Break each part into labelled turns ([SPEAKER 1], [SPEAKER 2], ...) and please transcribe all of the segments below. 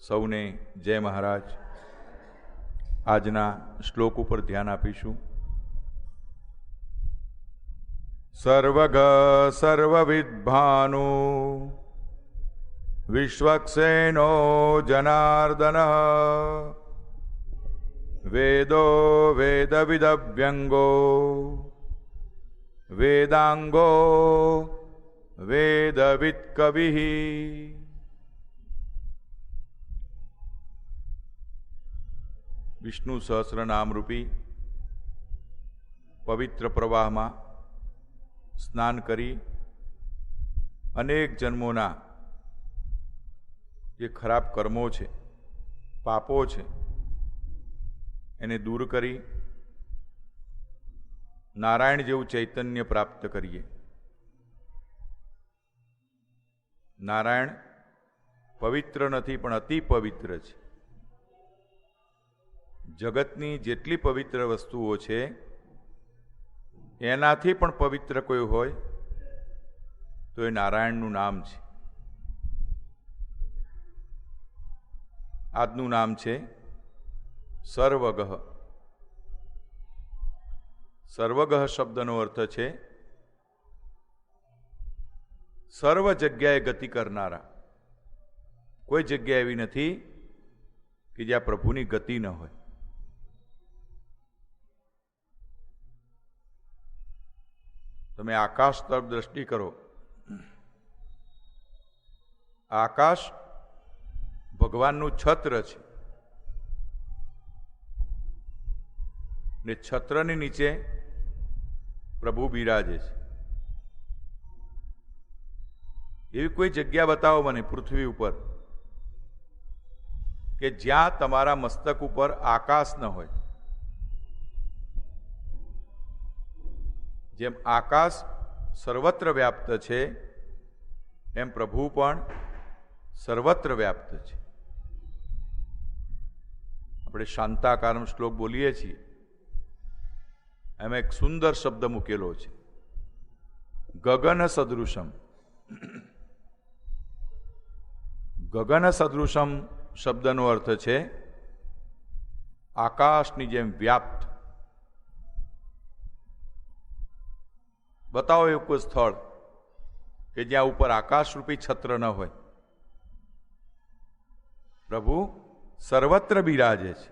[SPEAKER 1] સૌને જય મહારાજ. આજના શ્લોક ઉપર ધ્યાન આપીશું. સર્વગ સર્વવિદ્ભાનુ વિશ્વક્સેનો જનાર્દન વેદો વેદવિદવ્યંગો વેદાંગો વેદવિદ કવિ. વિષ્ણુ સહસ્રનામરૂપી પવિત્ર પ્રવાહમાં સ્નાન કરી અનેક જન્મોના જે ખરાબ કર્મો છે, પાપો છે, એને દૂર કરી નારાયણ જેવું ચૈતન્ય પ્રાપ્ત કરીએ. નારાયણ પવિત્ર નથી પણ અતિ પવિત્ર છે. જગતની જેટલી પવિત્ર વસ્તુઓ છે એનાથી પણ પવિત્ર કોઈ હોય તો એ નારાયણનું નામ છે. આજનું નામ છે સર્વગહ. સર્વગહ શબ્દનો અર્થ છે સર્વ જગ્યાએ ગતિ કરનારા. કોઈ જગ્યા એવી નથી કે જ્યાં પ્રભુની ગતિ ન હોય. તમે આકાશ તરફ દ્રષ્ટિ કરો. આકાશ ભગવાનનું છત્ર છે ને છત્રની નીચે પ્રભુ બિરાજે છે. એવી કોઈ જગ્યા બતાવો મને પૃથ્વી ઉપર કે જ્યાં તમારા મસ્તક ઉપર આકાશ ન હોય. જેમ આકાશ સર્વત્ર વ્યાપ્ત છે એમ પ્રભુ પણ સર્વત્ર વ્યાપ્ત છે. આપણે શાંતાકારમ શ્લોક બોલીએ છીએ, એમાં એક સુંદર શબ્દ મૂકેલો છે ગગન સદૃશમ. ગગન સદૃશમ શબ્દનો અર્થ છે આકાશની જેમ વ્યાપ્ત. બતાવો એવું કોઈ સ્થળ કે જ્યાં ઉપર આકાશરૂપી છત્ર ન હોય. પ્રભુ સર્વત્ર બિરાજે છે.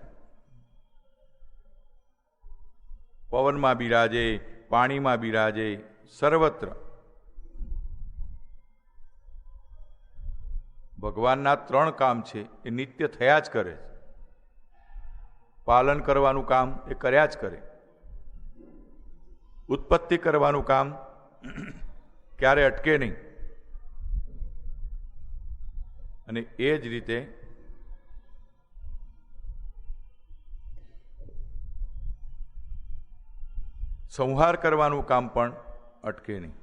[SPEAKER 1] પવનમાં બિરાજે, પાણીમાં બિરાજે, સર્વત્ર. ભગવાનના 3 કામ છે એ નિત્ય થયા જ કરે છે. પાલન કરવાનું કામ એ કર્યા જ કરે. ઉત્પત્તિ કરવાનું કામ ક્યારે અટકે નહીં. અને એ જ રીતે સંહાર કરવાનું કામ પણ અટકે નહીં.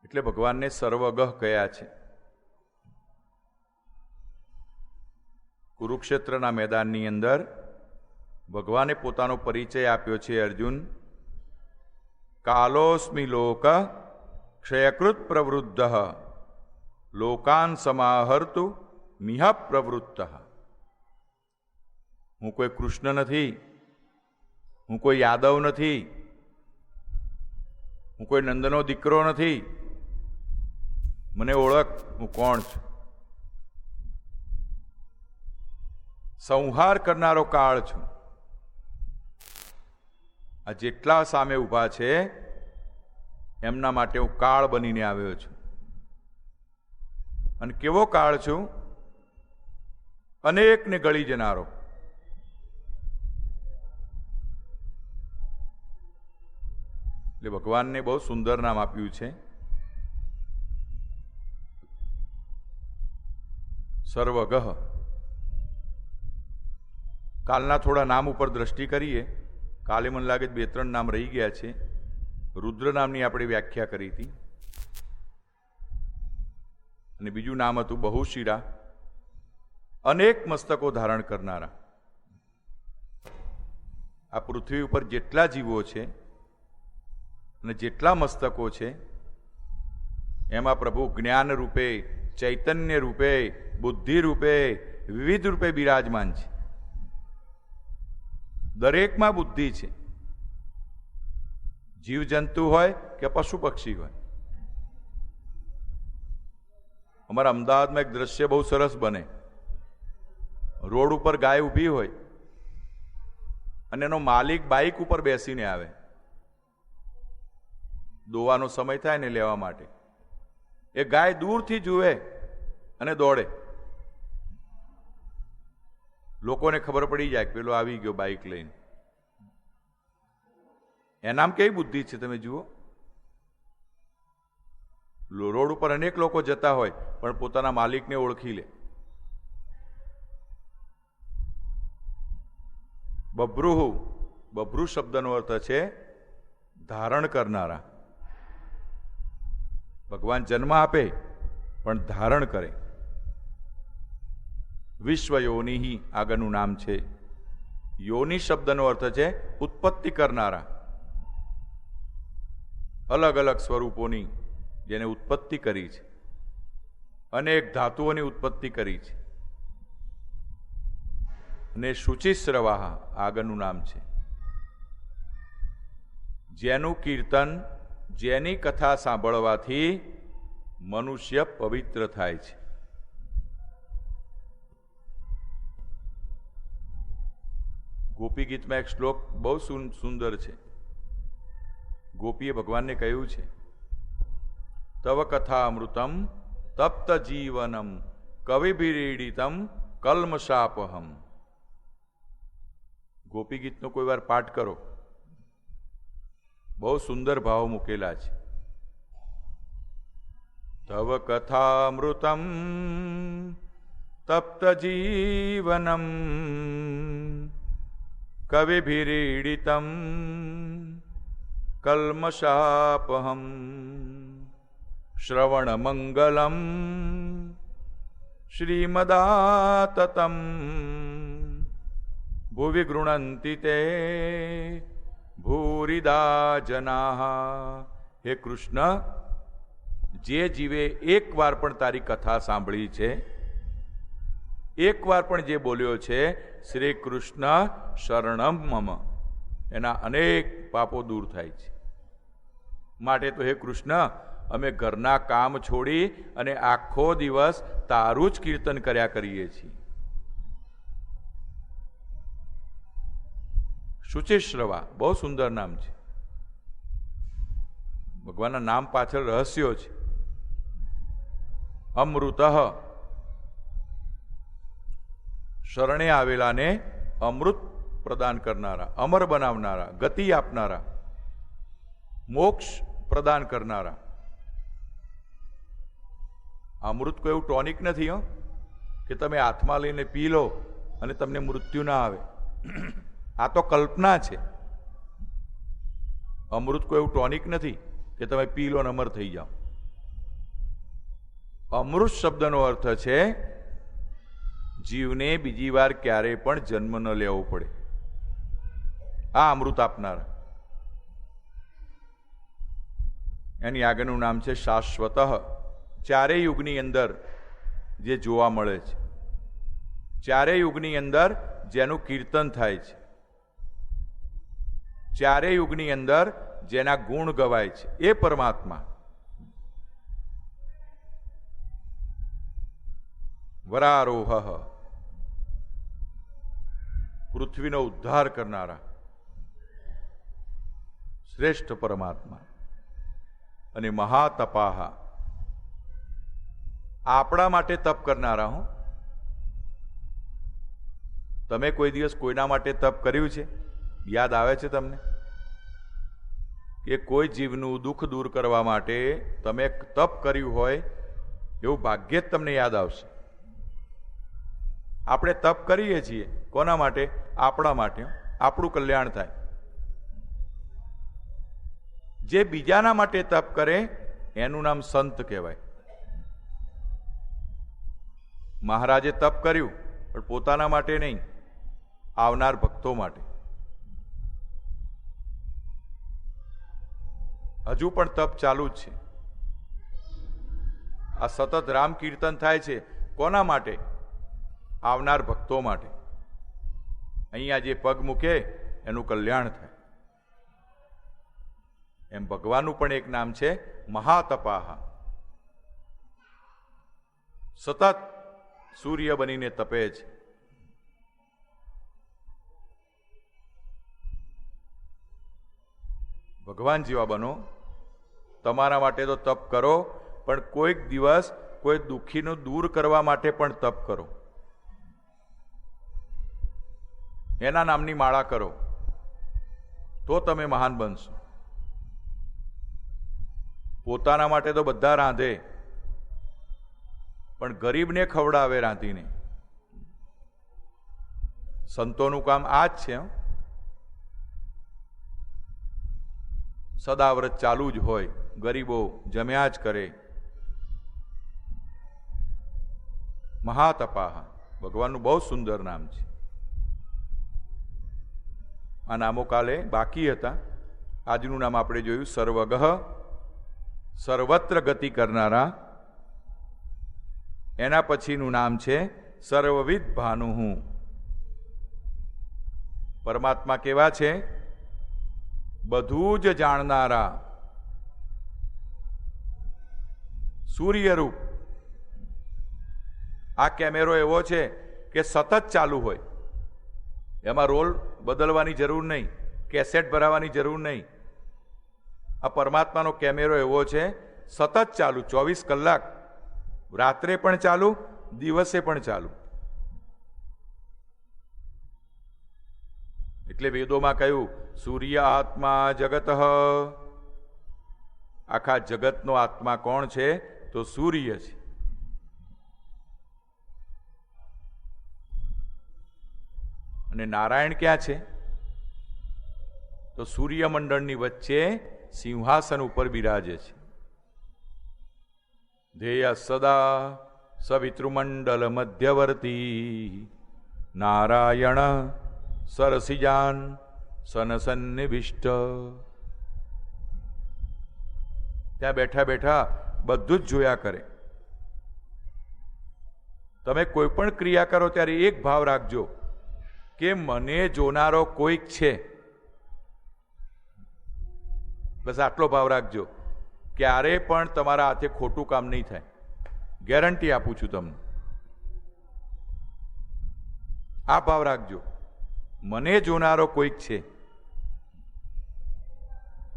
[SPEAKER 1] એટલે ભગવાનને સર્વગહ કયા છે. કુરુક્ષેત્રના મેદાનની અંદર ભગવાને પોતાનો પરિચય આપ્યો છે. અર્જુન, કાલોસ્મિ લોક ક્ષયકૃત પ્રવૃદ્ધ લોકાન સમાહર્તુ મિહ પ્રવૃત્ત. હું કોઈ કૃષ્ણ નથી, હું કોઈ યાદવ નથી, હું કોઈ નંદનો દીકરો નથી. મને ઓળખ, હું કોણ છું. સંહાર કરનારો કાળ છું. આ જેટલા સામે ઊભા છે એમના માટે હું કાળ બનીને આવ્યો છું. અને કેવો કાળ છું? અનેકને ગળી જનારો. એટલે ભગવાનને બહુ સુંદર નામ આપ્યું છે સર્વગહ. કાલના થોડા નામ ઉપર દ્રષ્ટિ કરીએ. કાલે મને લાગે 2-3 નામ રહી ગયા છે. રુદ્ર નામની આપણે વ્યાખ્યા કરી હતી અને બીજું નામ હતું બહુશિરા, અનેક મસ્તકો ધારણ કરનારા. આ પૃથ્વી ઉપર જેટલા જીવો છે અને જેટલા મસ્તકો છે એમાં પ્રભુ જ્ઞાન રૂપે, ચૈતન્ય રૂપે, બુદ્ધિ રૂપે, વિવિધ રૂપે બિરાજમાન છે. દરેકમાં બુદ્ધિ છે, જીવજંતુ હોય કે પશુ પક્ષી હોય. અમારા અમદાવાદમાં એક દ્રશ્ય બહુ સરસ બને. રોડ ઉપર ગાય ઊભી હોય અને એનો માલિક બાઇક ઉપર બેસીને આવે. દોવાનો સમય થાય ને લેવા માટે. એ ગાય દૂરથી જુએ અને દોડે. લોકોને ખબર પડી જાય કે પેલો આવી ગયો બાઇક લઈને. એનામ કેવી બુદ્ધિ છે તમે જુઓ. રોડ ઉપર અનેક લોકો જતા હોય પણ પોતાના માલિકને ઓળખી લે. બભ્રુહુ, બભ્રુ શબ્દનો અર્થ છે ધારણ કરનારા. ભગવાન જન્મ આપે પણ ધારણ કરે. વિશ્વ યોનિ આગળનું નામ છે. યોનિ શબ્દનો અર્થ છે ઉત્પત્તિ કરનારા. અલગ અલગ સ્વરૂપોની જેને ઉત્પત્તિ કરી છે, અનેક ધાતુઓની ઉત્પત્તિ કરી છે. અને શુચિસ્રવાહ આગળનું નામ છે. જેનું કીર્તન, જેની કથા સાંભળવાથી મનુષ્ય પવિત્ર થાય છે. ગોપી ગીતમાં એક શ્લોક બહુ સુંદર છે. ગોપીએ ભગવાનને કહ્યું છે, તવ કથા અમૃતમ તપ્ત જીવનમ કવિભીડીતમ કલ્મશાપહમ. ગોપી ગીતનો કોઈ વાર પાઠ કરો. બહુ સુંદર ભાવ મૂકેલા છે. તવ કથામૃતમ તપ્ત જીવનમ કવિભીડીતમ કલ્મશાપહમ શ્રવણ મંગલમ શ્રીમદાતતમ ભુવિ ગૃણંતિ તે ભૂરિદા જનાઃ. હે કૃષ્ણ, જે જીવે એક વાર પણ તારી કથા સાંભળી છે, એક વાર પણ જે બોલ્યો છે શ્રી કૃષ્ણ શરણમ મમ, એના અનેક પાપો દૂર થાય છે. માટે તો હે કૃષ્ણ, અમે ઘરના કામ છોડી અને આખો દિવસ તારું જ કીર્તન કર્યા કરીએ છીએ. શુચિશ્રવા બહુ સુંદર નામ છે. ભગવાનના નામ પાછળ રહસ્યો છે. અમૃત, શરણે આવેલાને અમૃત પ્રદાન કરનારા, અમર બનાવનારા, ગતિ આપનારા, મોક્ષ પ્રદાન કરનારા. અમૃત કોઈ એવું ટોનિક નથી હો કે તમે હાથમાં લઈને પી લો અને તમને મૃત્યુ ના આવે. આ તો કલ્પના છે. અમૃત કોઈ એવું ટોનિક નથી કે તમે પી લો ને અમર થઈ જાઓ. અમૃત શબ્દનો અર્થ છે જીવને બીજી વાર ક્યારેય પણ જન્મ ન લેવો પડે. આ અમૃત આપનાર. એની આગળનું નામ છે શાશ્વત. ચારેય યુગની અંદર જે જોવા મળે છે, ચારેય યુગની અંદર જેનું કીર્તન થાય છે, ચારેય યુગની અંદર જેના ગુણ ગવાય છે, એ પરમાત્મા. વરારોહ, પૃથ્વીનો ઉદ્ધાર કરનારા શ્રેષ્ઠ પરમાત્મા. અને મહાતપાહા, આપણા માટે તપ કરનારા. હું તમે કોઈ દિવસ કોઈના માટે તપ કર્યું છે? યાદ આવે છે તમને કે કોઈ જીવનું દુઃખ દૂર કરવા માટે તમે તપ કર્યું હોય એવું ભાગ્યે જ તમને યાદ આવશે. આપણે તપ કરીએ છીએ કોના માટે? આપણા માટે, આપણું કલ્યાણ થાય. જે બીજાના માટે તપ કરે એનું નામ સંત કહેવાય. મહારાજે તપ કર્યું પણ પોતાના માટે નહીં, આવનાર ભક્તો માટે. હજુ પણ તપ ચાલુ જ છે. આ સતત રામ કીર્તન થાય છે કોના માટે? આવનાર ભક્તો માટે. અહીંયા જે પગ મૂકે એનું કલ્યાણ થાય. એમ ભગવાનનું પણ એક નામ છે મહાતપાહ. સતત સૂર્ય બનીને તપે છે. ભગવાન જેવા બનો. તમારા માટે તો તપ કરો, પણ કોઈક દિવસ કોઈ દુઃખીનું દૂર કરવા માટે પણ તપ કરો. એના નામની માળા કરો, તો તમે મહાન બનશો. પોતાના માટે તો બધા રાંધે, પણ ગરીબને ખવડાવે રાંધીને. સંતોનું કામ આ જ છે. સદાવ્રત ચાલુ જ હોય, ગરીબો જમ્યા જ કરે. મહાતપાહ ભગવાનનું બહુ સુંદર નામ છે. આ નામો કાલે બાકી હતા. આજનું નામ આપણે જોયું સર્વગહ, સર્વત્ર ગતિ કરનારા. એના પછીનું નામ છે સર્વવિદ ભાનુહુ. પરમાત્મા કેવા છે? બધું જ જાણનારા. સૂર્યરૂપ. આ કેમેરો એવો છે કે સતત ચાલુ હોય, એમાં રોલ બદલવાની જરૂર નહીં, કેસેટ ભરાવાની જરૂર નહીં. આ પરમાત્માનો કેમેરો એવો છે સતત ચાલુ, 24 કલાક, રાત્રે પણ ચાલુ, દિવસે પણ ચાલુ. એટલે વેદોમાં કહ્યું સૂર્ય આત્મા જગત. આખા જગતનો આત્મા કોણ છે? તો સૂર્ય છે. અને નારાયણ ક્યાં છે? તો સૂર્યમંડળની વચ્ચે સિંહાસન ઉપર બિરાજે છે. ધ્યેય સદા સવિતૃમંડલ મધ્યવર્તી નારાયણ સરસિજાન સનસન્નિવિષ્ટ. ત્યાં બેઠા બેઠા બધું જ જોયા કરે. તમે કોઈ પણ ક્રિયા કરો ત્યારે એક ભાવ રાખજો કે મને જોનારો કોઈક છે. બસ આટલો ભાવ રાખજો. ક્યારે પણ તમારા હાથે ખોટું કામ નહીં થાય, ગેરંટી આપું છું તમને. આ ભાવ રાખજો, મને જોનારો કોઈક છે.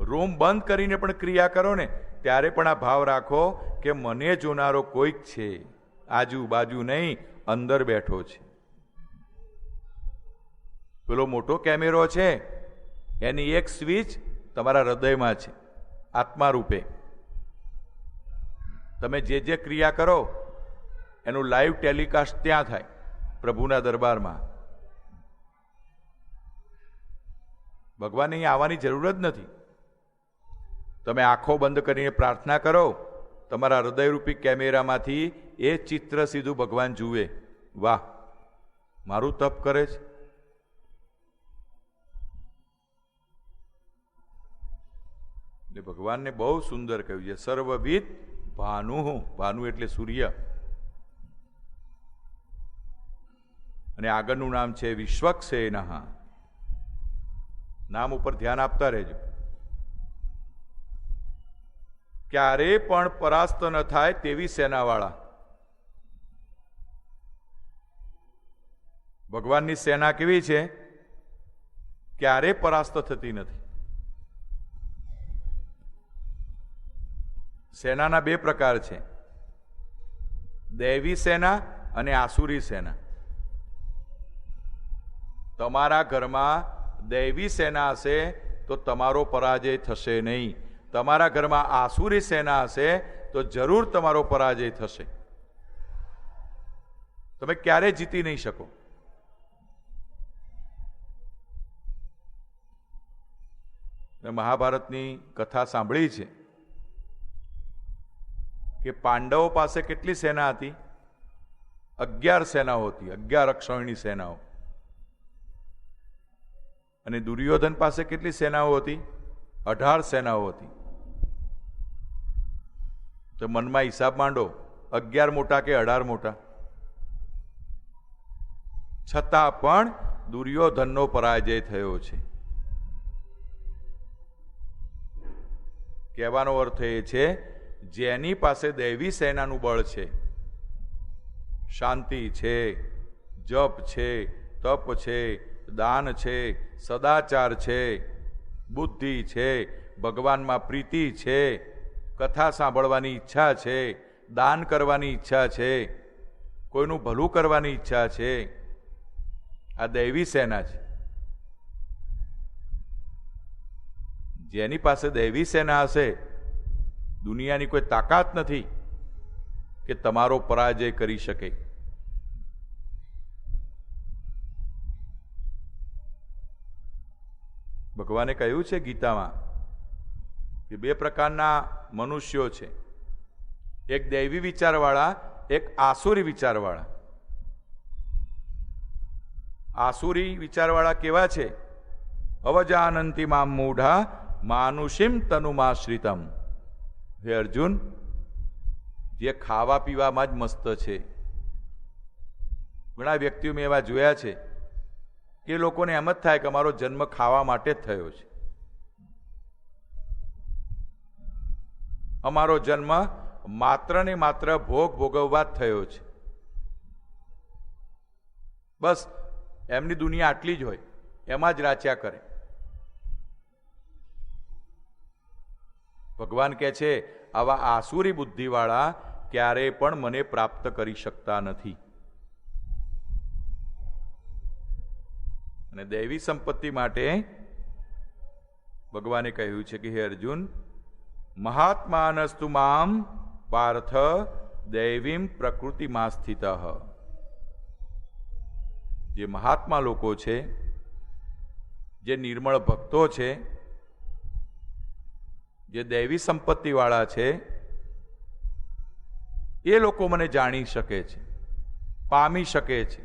[SPEAKER 1] રૂમ બંધ કરીને પણ ક્રિયા કરો ને ત્યારે પણ આ ભાવ રાખો કે મને જોનારો કોઈક છે, આજુબાજુ નહીં, અંદર બેઠો છે. પેલો મોટો કેમેરો છે એની એક સ્વિચ તમારા હૃદયમાં છે, આત્મા રૂપે. તમે જે જે ક્રિયા કરો એનું લાઈવ ટેલિકાસ્ટ ત્યાં થાય, પ્રભુના દરબારમાં. ભગવાન અહીં આવવાની જરૂર જ નથી. તમે આંખો બંધ કરીને પ્રાર્થના કરો, તમારા હૃદયરૂપી કેમેરામાંથી એ ચિત્ર સીધું ભગવાન જુએ. વાહ, મારું તપ કરે છે. એટલે ભગવાનને બહુ સુંદર કહ્યું છે સર્વવિદ ભાનુ. ભાનુ એટલે સૂર્ય. અને આગળનું નામ છે વિશ્વક્સેન. નામ ઉપર ધ્યાન આપતા રહેજો. ક્યારે પણ પરાસ્ત ન થાય તેવી સેનાવાળા. ભગવાનની સેના કેવી છે? ક્યારે પરાસ્ત થતી નથી. સેનાના બે પ્રકાર છે, દૈવી સેના અને આસુરી સેના. તમારા ઘરમાં દૈવી સેના હશે તો તમારો પરાજય થશે નહીં. તમારા ઘરમાં આસુરી સેના હશે તો જરૂર તમારો પરાજય થશે. તમે ક્યારેય જીતી નહીં શકો. મેં મહાભારતની કથા સાંભળી છે કે પાંડવો પાસે કેટલી સેના હતી? 11 સેનાઓ હતી, 11 અક્ષૌહિણી સેનાઓ. અને દુર્યોધન પાસે કેટલી સેનાઓ હતી? 18 સેનાઓ હતી. તો મનમાં હિસાબ માંડો, 11 મોટા કે 18 મોટા? છતાં પણ દુર્યોધનનો પરાજય થયો છે. કહેવાનો અર્થ એ છે, જેની પાસે દૈવી સેનાનું બળ છે, શાંતિ છે, જપ છે, તપ છે, દાન છે, સદાચાર છે, બુદ્ધિ છે, ભગવાનમાં પ્રીતિ છે, કથા સાંભળવાની ઈચ્છા છે, દાન કરવાની ઈચ્છા છે, કોઈનું ભલું કરવાની ઈચ્છા છે, આ દૈવી સેના છે. જેની પાસે દૈવી સેના હશે, દુનિયાની કોઈ તાકાત નથી કે તમારો પરાજય કરી શકે. ભગવાને કહ્યું છે ગીતામાં કે 2 પ્રકારના મનુષ્યો છે, એક દૈવી વિચારવાળા, એક આસુરી વિચારવાળા. આસુરી વિચારવાળા કેવા છે? અવજાનંતિ મામ મૂઢા માનુષિમ તનુમાશ્રિતમ. હે અર્જુન, જે ખાવા પીવામાં જ મસ્ત છે. ઘણા વ્યક્તિઓ મેં એવા જોયા છે કે લોકોને એમ જ થાય કે અમારો જન્મ ખાવા માટે જ થયો છે, અમારો જન્મ માત્ર ને માત્ર ભોગ ભોગવવા જ થયો છે. બસ એમની દુનિયા આટલી જ હોય, એમાં જ રાચ્યા કરે. ભગવાન કહે છે, આવા આસુરી બુદ્ધિવાળા ક્યારેય પણ મને પ્રાપ્ત કરી શકતા નથી. અને દૈવી સંપત્તિ માટે ભગવાને કહ્યું છે કે હે અર્જુન, મહાત્માનસ્તુ મામ પાર્થ દૈવીમ પ્રકૃતિમાં સ્થિત. જે મહાત્મા લોકો છે, જે નિર્મળ ભક્તો છે, જે દૈવી સંપત્તિ વાળા છે, એ લોકો મને જાણી શકે છે, પામી શકે છે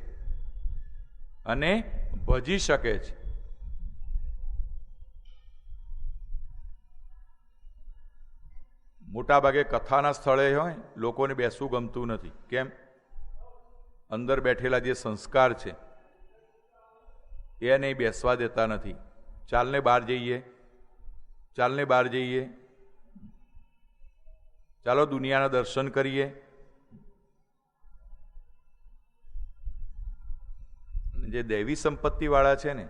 [SPEAKER 1] અને ભજી શકે છે. મોટા ભાગે કથાના સ્થળે હોય લોકોને બેસવું ગમતું નથી. કેમ? અંદર બેઠેલા જે સંસ્કાર છે એ નહીં બેસવા દેતા નથી. ચાલને બહાર જઈએ, ચાલને બહાર જઈએ, ચાલો દુનિયાના દર્શન કરીએ. જે દૈવી સંપત્તિ વાળા છે ને,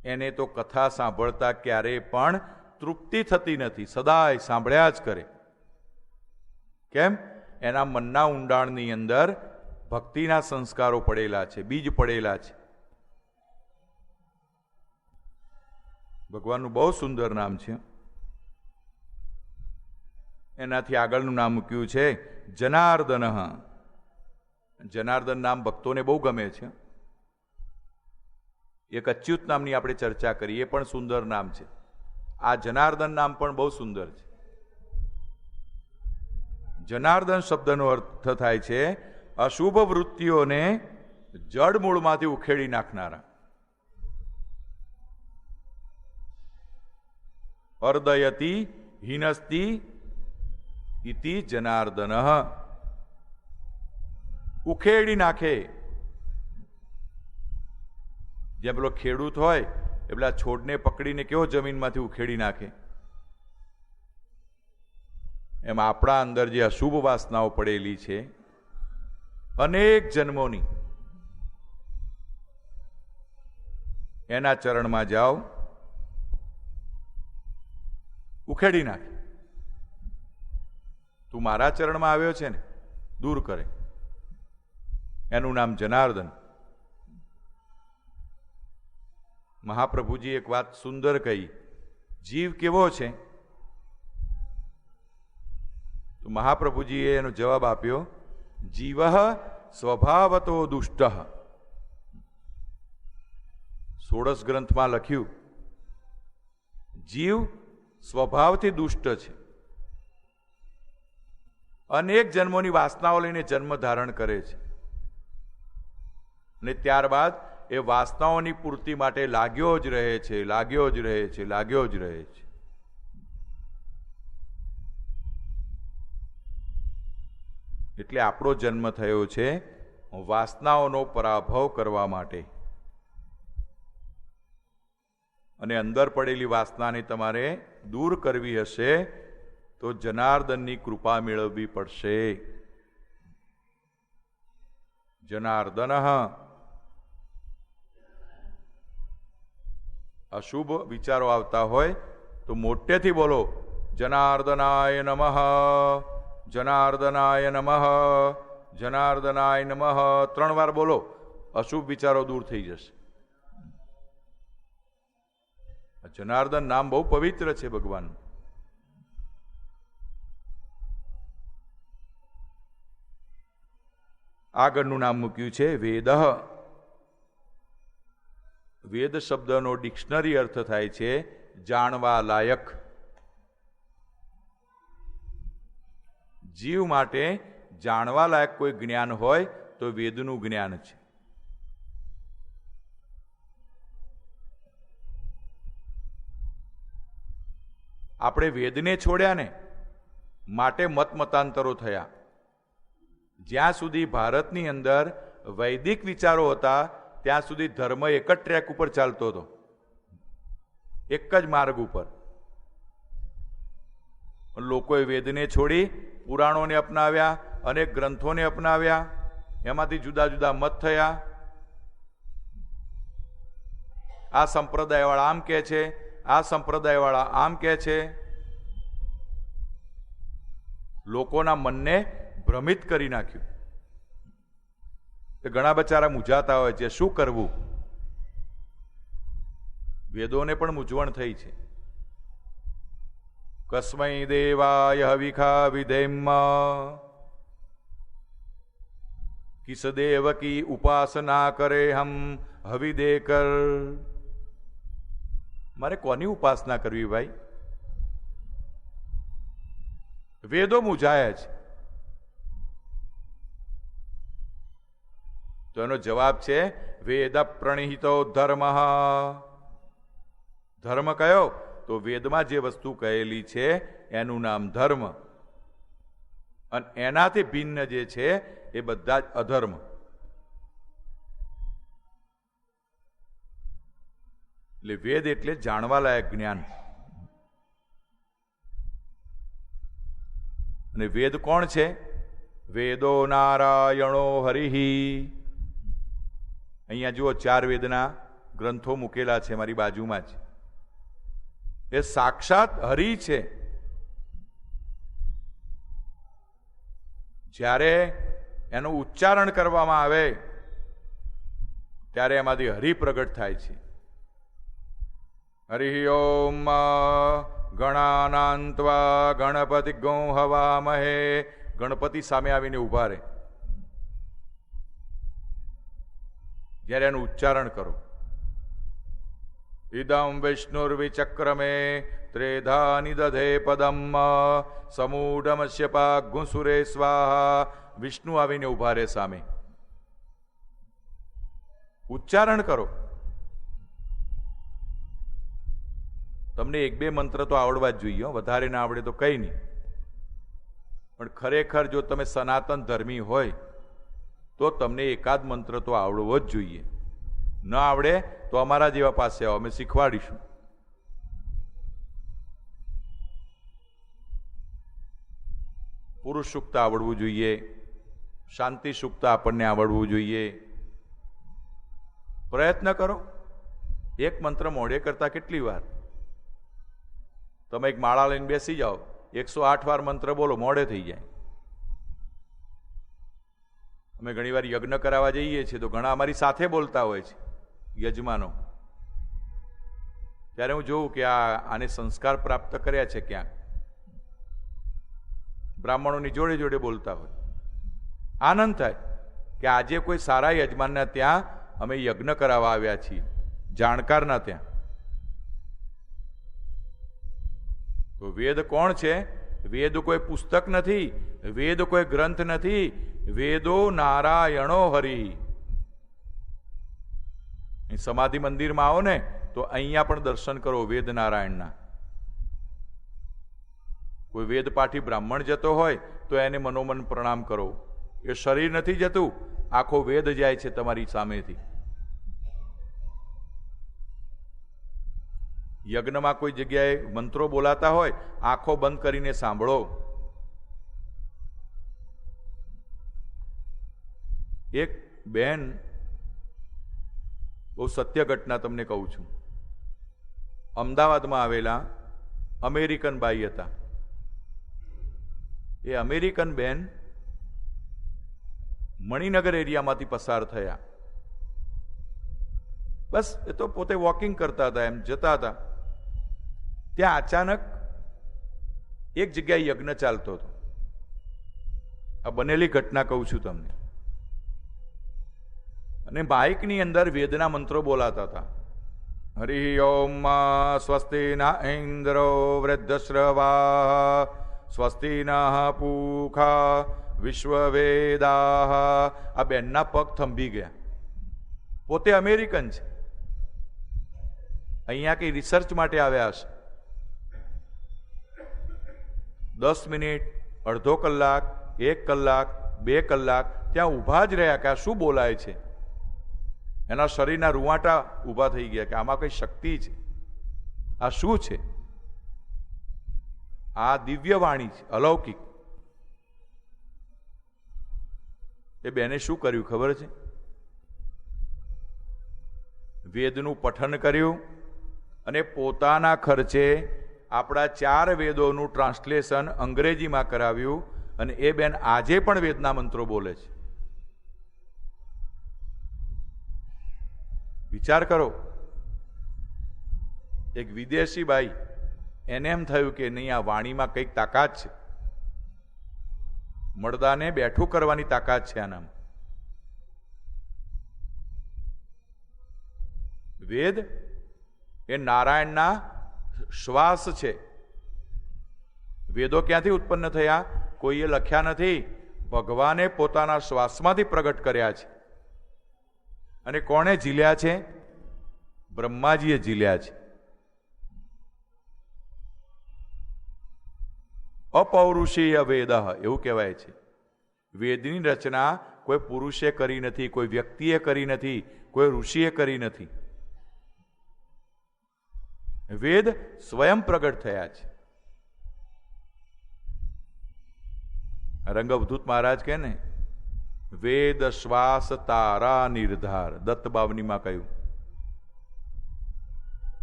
[SPEAKER 1] એને તો કથા સાંભળતા ક્યારેય પણ તૃપ્તિ થતી નથી, સદાય સાંભળ્યા જ કરે. કેમ? એના મનના ઊંડાણની અંદર ભક્તિના સંસ્કારો પડેલા છે, બીજ પડેલા છે. ભગવાનનું બહુ સુંદર નામ છે. એનાથી આગળનું નામ મૂક્યું છે જનાર્દન. જનાર્દન નામ ભક્તોને બહુ ગમે છે. એક અચ્યુત નામની આપણે ચર્ચા કરી, એ પણ સુંદર નામ છે. આ જનાર્દન નામ પણ બહુ સુંદર છે. જનાર્દન શબ્દનો અર્થ થાય છે અશુભ વૃત્તિઓને જડ મૂળમાંથી ઉખેડી નાખનારા. અર્દયતિ હિનસ્તિ ઇતિ જનાર્દન. ઉખેડી નાખે. જેમ પેલો ખેડૂત હોય એ પેલા છોડને પકડીને કેવો જમીનમાંથી ઉખેડી નાખે, એમ આપણા અંદર જે અશુભ વાસનાઓ પડેલી છે અનેક જન્મોની, એના ચરણમાં જાઓ, ઉખેડી નાખે. તું મારા ચરણમાં આવ્યો છે ને, દૂર કરે. એનું નામ જનાર્દન. મહાપ્રભુજી એક વાત સુંદર કહી. જીવ કેવો છે? તો મહાપ્રભુજીએ એનો જવાબ આપ્યો, જીવ સ્વભાવતો દુષ્ટ. ષોડશ ગ્રંથમાં લખ્યું, જીવ સ્વભાવથી દુષ્ટ છે. અનેક જન્મોની વાસનાઓ લઈને જન્મ ધારણ કરે છે અને ત્યારબાદ એ વાસનાઓની પૂર્તિ માટે લાગ્યો જ રહે છે, લાગ્યો જ રહે છે, લાગ્યો જ રહે છે. એટલે આપણો જન્મ થયો છે વાસનાઓનો પરાભવ કરવા માટે. અને અંદર પડેલી વાસનાને તમારે દૂર કરવી હશે તો જનાર્દનની કૃપા મેળવવી પડશે. જનાર્દન અશુભ વિચારો આવતા હોય તો મોટેથી બોલો, જનાર્દનાય નમઃ, જનાર્દનાય નમઃ, જનાર્દનાય નમઃ. 3 વાર બોલો, અશુભ વિચારો દૂર થઈ જશે. જનાર્દન નામ બહુ પવિત્ર છે ભગવાન. આગળનું નામ મૂક્યું છે વેદ. વેદ શબ્દનો ડિક્શનરી અર્થ થાય છે જાણવા લાયક. જીવ માટે જાણવા લાયક કોઈ જ્ઞાન હોય તો વેદનું જ્ઞાન છે. આપણે વેદને છોડ્યા ને માટે મતમતાંતરો થયા. જ્યાં સુધી ભારતની અંદર વૈદિક વિચારો હતા ત્યાં સુધી ધર્મ એક જ ટ્રેક ઉપર ચાલતો હતો, એક જ માર્ગ ઉપર. લોકોએ વેદને છોડી પુરાણોને અપનાવ્યા, અનેક ગ્રંથોને અપનાવ્યા, એમાંથી જુદા જુદા મત થયા. આ સંપ્રદાયવાળા આમ કહે છે, આ સંપ્રદાયવાળા આમ કહે છે. લોકોના મનને ભ્રમિત કરી નાખ્યું. ઘણા બચારા મૂંઝાતા હોય છે, શું કરવું? વેદોને પણ મૂંઝવણ થઈ છે. કસ્મૈ દેવાય હવિખા વિધેમ કિસ દેવ કી ઉપાસના કરે હમ હવિદે કર. મારે કોની ઉપાસના કરવી ભાઈ? વેદો મૂંઝાયા છે. તો એનો જવાબ છે વેદ પ્રણિહિતો ધર્મ. ધર્મ કયો? તો વેદમાં જે વસ્તુ કહેલી છે એનું નામ ધર્મ, અને એનાથી ભિન્ન જે છે એ બધા જ અધર્મ. એટલે વેદ એટલે જાણવા લાયક જ્ઞાન. અને વેદ કોણ છે? વેદો નારાયણો હરિહિ. અહીંયા જુઓ 4 વેદના ગ્રંથો મૂકેલા છે મારી બાજુમાં જ. એ સાક્ષાત હરિ છે. જ્યારે એનું ઉચ્ચારણ કરવામાં આવે ત્યારે એમાંથી હરિ પ્રગટ થાય છે. હરિ ઓમ ગણાનાન્ત્વા ગણપતિ ગૌ હવામહે. ગણપતિ સામે આવીને ઉભા રહે જ્યારે એનું ઉચ્ચારણ કરો. ઇદમ વિષ્ણુર્વિચક્રમે ત્રેધા નિદધે પદમ સમૂઢમસ્ય પાગુસુરે સ્વાહા. વિષ્ણુ આવીને ઉભા રહે સામે, ઉચ્ચારણ કરો. તમને 1-2 મંત્ર તો આવડવા જ જોઈએ, વધારે ના આવડે તો કંઈ નહીં. પણ ખરેખર જો તમે સનાતન ધર્મી હોય તો તમને એકાદ મંત્ર તો આવડવો જ જોઈએ. ન આવડે તો અમારા જેવા પાસે આવો, અમે શીખવાડીશું. પુરુષ સૂક્ત આવડવું જોઈએ, શાંતિ સૂક્ત આપણને આવડવું જોઈએ. પ્રયત્ન કરો. એક મંત્ર મોઢે કરતા કેટલી વાર? તમે એક માળા લઈને બેસી જાઓ, 108 વાર મંત્ર બોલો, મોઢે થઈ જાય. અમે ઘણી વાર યજ્ઞ કરાવવા જઈએ છીએ તો ઘણા અમારી સાથે બોલતા હોય છે યજમાનો. ત્યારે હું જોઉં કે આને સંસ્કાર પ્રાપ્ત કર્યા છે ક્યાંક. બ્રાહ્મણોની જોડે જોડે બોલતા હોય. આનંદ થાય કે આજે કોઈ સારા યજમાનના ત્યાં અમે યજ્ઞ કરાવવા આવ્યા છીએ, જાણકારના ત્યાં. તો વેદ કોણ છે? વેદ કોઈ પુસ્તક નથી, વેદ કોઈ ગ્રંથ નથી. વેદો નારાયણો હરિ. સમાધિ મંદિરમાં આવો ને તો અહીંયા પણ દર્શન કરો વેદ નારાયણના. કોઈ વેદ પાઠી બ્રાહ્મણ જતો હોય તો એને મનોમન પ્રણામ કરો. એ શરીર નથી જતું, આખો વેદ જાય છે તમારી સામેથી. યજ્ઞમાં કોઈ જગ્યાએ મંત્રો બોલાતા હોય, આંખો બંધ કરીને સાંભળો. એક બેન, બહુ સત્ય ઘટના તમને કહું છું, અમદાવાદમાં આવેલા અમેરિકન બાઈ હતા. એ અમેરિકન બેન મણિનગર એરિયામાંથી પસાર થયા. બસ એ તો પોતે વોકિંગ કરતા હતા, એમ જતા હતા. ત્યાં અચાનક એક જગ્યાએ યજ્ઞ ચાલતો હતો. આ બનેલી ઘટના કહું છું તમને. અને માઇકની અંદર વેદના મંત્રો બોલાતા હતા. હરિ ઓમ સ્વસ્તિ ના ઇન્દ્રો વૃદ્ધશ્રવા સ્વસ્તિ ના પૂખા વિશ્વવેદા. આ બેનના પગ થંભી ગયા. પોતે અમેરિકન છે, અહીંયા કઈ રિસર્ચ માટે આવ્યા હશે. 10 મિનિટ, અડધો કલાક, 1 કલાક, 2 કલાક ત્યાં ઊભા જ રહ્યા કે આ શું બોલાય છે. એના શરીરના રૂવાટા ઊભા થઈ ગયા કે આમાં કઈ શક્તિ છે, આ શું છે. આ દિવ્ય વાણી છે, અલૌકિક. એ બેને શું કર્યું ખબર છે? વેદનું પઠન કર્યું અને પોતાના ખર્ચે આપણા 4 વેદોનું ટ્રાન્સલેશન અંગ્રેજીમાં કરાવ્યું. અને એ બેન આજે પણ વેદના મંત્રો બોલે છે. વિચાર કરો, એક વિદેશી બાઈ, એને એમ થયું કે નહીં, આ વાણીમાં કંઈક તાકાત છે, મળદાને બેઠું કરવાની તાકાત છે આનામાં. વેદ એ નારાયણના શ્વાસ છે. વેદો ક્યાંથી ઉત્પન્ન થયા? કોઈએ લખ્યા નથી, ભગવાને પોતાના શ્વાસમાંથી પ્રગટ કર્યા છે. અને કોણે ઝીલ્યા છે? બ્રહ્માજીએ ઝીલ્યા છે. અપૌરુષેય વેદ એવું કહેવાય છે. વેદની રચના કોઈ પુરુષે કરી નથી, કોઈ વ્યક્તિએ કરી નથી, કોઈ ઋષિએ કરી નથી. વેદ સ્વયં પ્રગટ થયા છે. રંગવધૂત મહારાજ કહે ને, વેદ શ્વાસ તારા નિર્ધાર. દત્ત બાવનીમાં કહ્યું,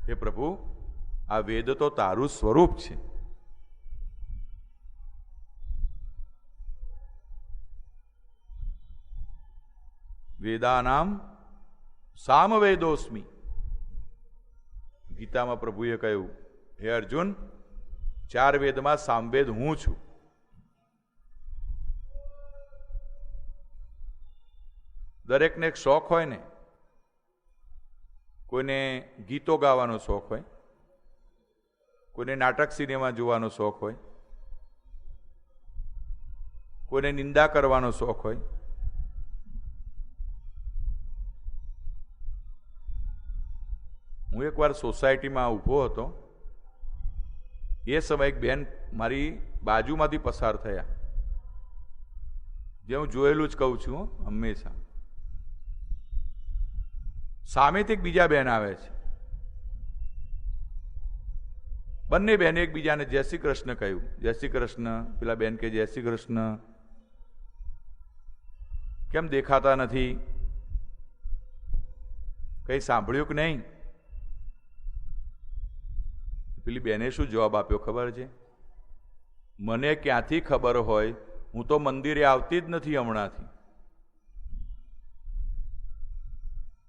[SPEAKER 1] હે પ્રભુ, આ વેદ તો તારું સ્વરૂપ છે. વેદાનામ સામવેદોસ્મી. ગીતામાં પ્રભુએ કહ્યું, હે અર્જુન, 4 વેદમાં સામવેદ હું છું. દરેકને એક શોખ હોય ને. કોઈને ગીતો ગાવાનો શોખ હોય, કોઈને નાટક સિનેમા જોવાનો શોખ હોય, કોઈને નિંદા કરવાનો શોખ હોય. હું એકવાર સોસાયટીમાં ઊભો હતો. એ સમયે એક બેન મારી બાજુમાંથી પસાર થયા. જે હું જોયેલું જ કહું છું હંમેશા. સામેથી એક બીજા બેન આવે છે. બંને બેને એકબીજાને જય શ્રી કૃષ્ણ કહ્યું. જય શ્રી કૃષ્ણ. પેલા બેન કે જય શ્રી કૃષ્ણ. કેમ દેખાતા નથી? કઈ સાંભળ્યું કે નહીં? પેલી બેને શું જવાબ આપ્યો ખબર છે? મને ક્યાંથી ખબર હોય, હું તો મંદિરે આવતી જ નથી હમણાંથી.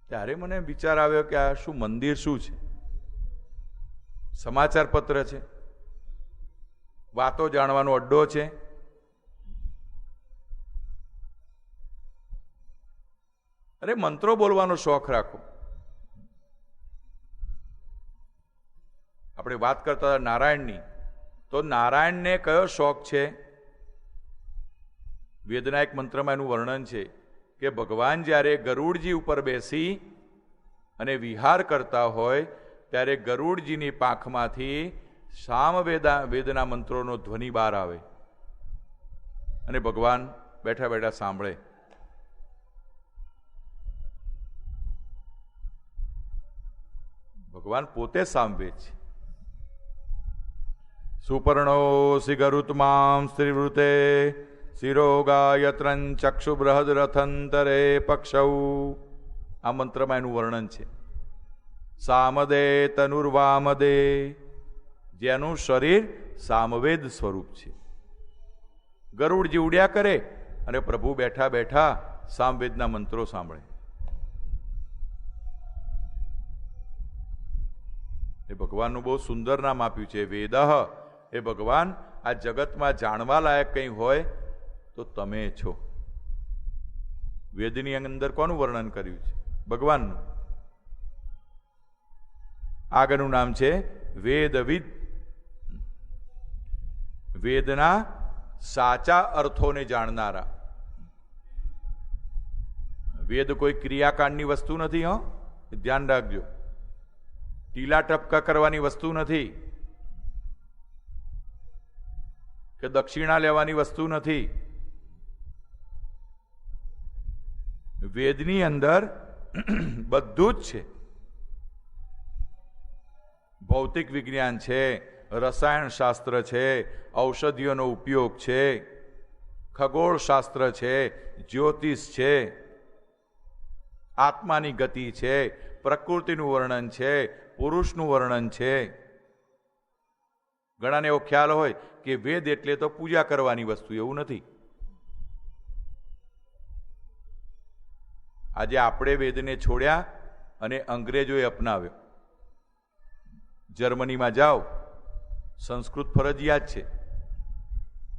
[SPEAKER 1] ત્યારે મને વિચાર આવ્યો કે આ શું મંદિર શું છે? સમાચાર પત્ર છે? વાતો જાણવાનો અડ્ડો છે? અરે મંત્રો બોલવાનો શોખ રાખો. આપણે વાત કરતા હતા નારાયણની, તો નારાયણને કયો શોખ છે? વેદના એક મંત્રમાં એનું વર્ણન છે કે ભગવાન જ્યારે ગરુડજી ઉપર બેસી અને વિહાર કરતા હોય ત્યારે ગરુડજીની પાંખમાંથી સામવેદના મંત્રોનો ધ્વનિ બહાર આવે અને ભગવાન બેઠા બેઠા સાંભળે. ભગવાન પોતે સાંભળે છે. સુપર્ણોસી ગરુત્મામ સ્ત્રીવૃતે શિરોગાયત્રં ચક્ષુ બૃહદ રથંતરે પક્ષૌ. આ મંત્રમાં એનું વર્ણન છે. સામદે તનુર્વામદે, જેનું શરીર સામવેદ સ્વરૂપ છે. ગરુડજી ઉડ્યા કરે અને પ્રભુ બેઠા બેઠા સામવેદના મંત્રો સાંભળે. એ ભગવાનનું બહુ સુંદર નામ આપ્યું છે વેદ. એ ભગવાન આ જગતમાં જાણવા લાયક કંઈ હોય તો તમે છો. વેદની અંદર કોનું વર્ણન કર્યું છે? ભગવાનનું. આગળનું નામ છે વેદવિદ. વેદના સાચા અર્થોને જાણનારા. વેદ કોઈ ક્રિયાકાંડની વસ્તુ નથી. ધ્યાન રાખજો. ટીલા ટપકા કરવાની વસ્તુ નથી, કે દક્ષિણા લેવાની વસ્તુ નથી. વેદની અંદર બધું જ છે. ભૌતિક વિજ્ઞાન છે, રસાયણ શાસ્ત્ર છે, ઔષધિઓનો ઉપયોગ છે, ખગોળ શાસ્ત્ર છે, જ્યોતિષ છે, આત્માની ગતિ છે, પ્રકૃતિનું વર્ણન છે, પુરુષનું વર્ણન છે. ઘણાને એવો ખ્યાલ હોય કે વેદ એટલે તો પૂજા કરવાની વસ્તુ. એવું નથી. આજે આપણે વેદને છોડ્યા અને અંગ્રેજોએ અપનાવ્યો. જર્મનીમાં જાઓ, સંસ્કૃત ફરજિયાત છે.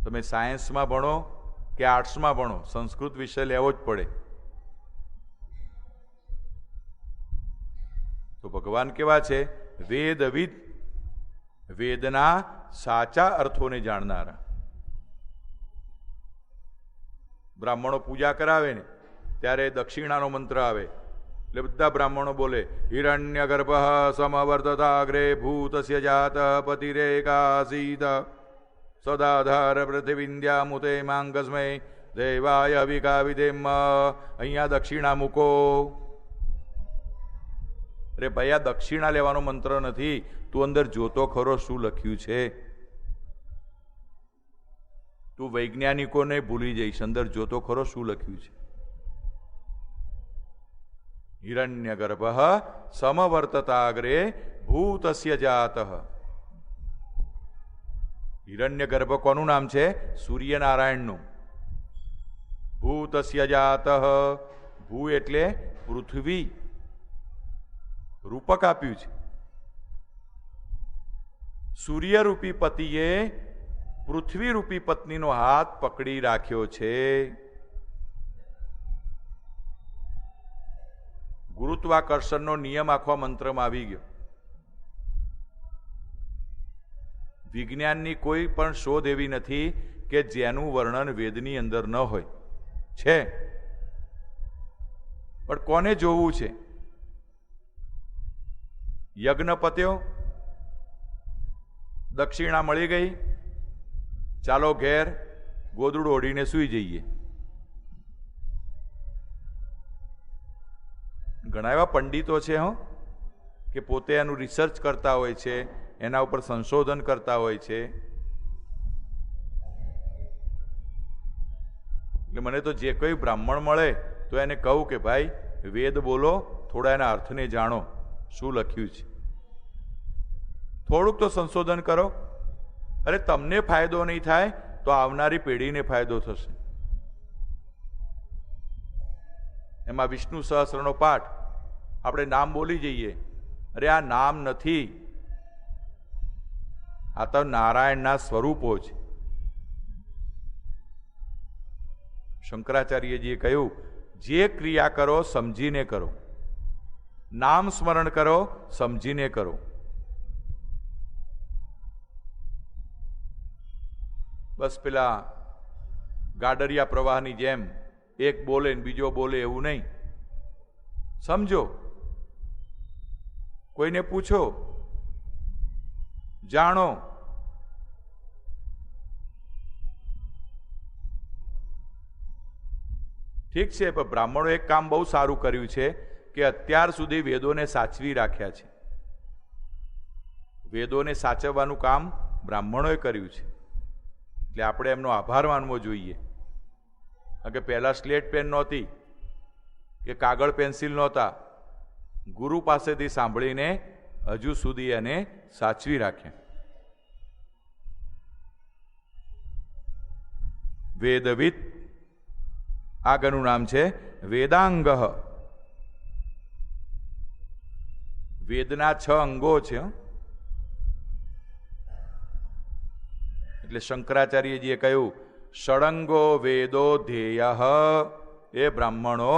[SPEAKER 1] તમે સાયન્સમાં ભણો કે આર્ટ્સમાં ભણો, સંસ્કૃત વિષય લેવો જ પડે. તો ભગવાન કેવા છે? વેદવિદ. વેદના સાચા અર્થોને જાણનારા. બ્રાહ્મણો પૂજા કરાવે ને ત્યારે દક્ષિણાનો મંત્ર આવે એટલે બધા બ્રાહ્મણો બોલે હિરણ્ય ગર્ભ સમવર્તતાગ્રે ભૂતસ્ય જાત પતિરેકાસીત સદાધાર પૃથિવિંદ્યામુતે માંગસ્મય દેવાય અવિકા વિદેમ. અહીંયા દક્ષિણા મૂકો. અરે ભાઈ, આ દક્ષિણા લેવાનો મંત્ર નથી. તું અંદર જોતો ખરો શું લખ્યું છે? તું વૈજ્ઞાનિકોને ભૂલી જઈશ. અંદર જોતો ખરો શું લખ્યું છે? હિરણ્ય ગર્ભ સમવર્તતાગ્રે ભૂતસ્ય જાત. હિરણ્ય ગર્ભ કોનું નામ છે? સૂર્યનારાયણનું. ભૂતસ્ય જાત. ભૂ એટલે પૃથ્વી. રૂપક આપ્યું છે. સૂર્યરૂપી પતિએ પૃથ્વીરૂપી પત્નીનો હાથ પકડી રાખ્યો છે. ગુરુત્વાકર્ષણનો નિયમ આખો મંત્રમાં આવી ગયો. વિજ્ઞાનની કોઈ પણ શોધ એવી નથી કે જેનું વર્ણન વેદની અંદર ન હોય. છે, પણ કોને જોવું છે? યજ્ઞ પત્યો, દક્ષિણા મળી ગઈ, ચાલો ઘેર ગોદડું ઓઢીને સૂઈ જઈએ. ઘણા એવા પંડિતો છે કે પોતે એનું રિસર્ચ કરતા હોય છે, એના ઉપર સંશોધન કરતા હોય છે. એટલે મને તો જે કોઈ બ્રાહ્મણ મળે તો એને કહું કે ભાઈ વેદ બોલો, થોડા એના અર્થને જાણો, શું લખ્યું છે. થોડુંક તો સંશોધન કરો. અરે તમને ફાયદો નહીં થાય તો આવનારી પેઢીને ફાયદો થશે. એમાં વિષ્ણુ સહસ્રનો પાઠ આપણે નામ બોલી જઈએ. અરે આ નામ નથી, આ તો નારાયણના સ્વરૂપો છે. શંકરાચાર્યજીએ કહ્યું, જે ક્રિયા કરો સમજીને કરો, નામ સ્મરણ કરો સમજીને કરો. બસ પેલા ગાડરિયા પ્રવાહની જેમ એક બોલે ને બીજો બોલે એવું નહીં. સમજો, કોઈને પૂછો, જાણો. ઠીક છે, પણ બ્રાહ્મણો એક કામ બહુ સારું કર્યું છે કે અત્યાર સુધી વેદોને સાચવી રાખ્યા છે. વેદોને સાચવવાનું કામ બ્રાહ્મણોએ કર્યું છે, એટલે આપણે એમનો આભાર માનવો જોઈએ. કારણ કે પહેલા સ્લેટ પેન નહોતી કે કાગળ પેન્સિલ નહોતા. ગુરુ પાસેથી સાંભળીને હજુ સુધી એને સાચવી રાખ્યા. વેદવિદ આગળનું નામ છે વેદાંગ. વેદના 6 અંગો છે. એટલે શંકરાચાર્યજીએ કહ્યું ષડંગો વેદો ધ્યેય. એ બ્રાહ્મણો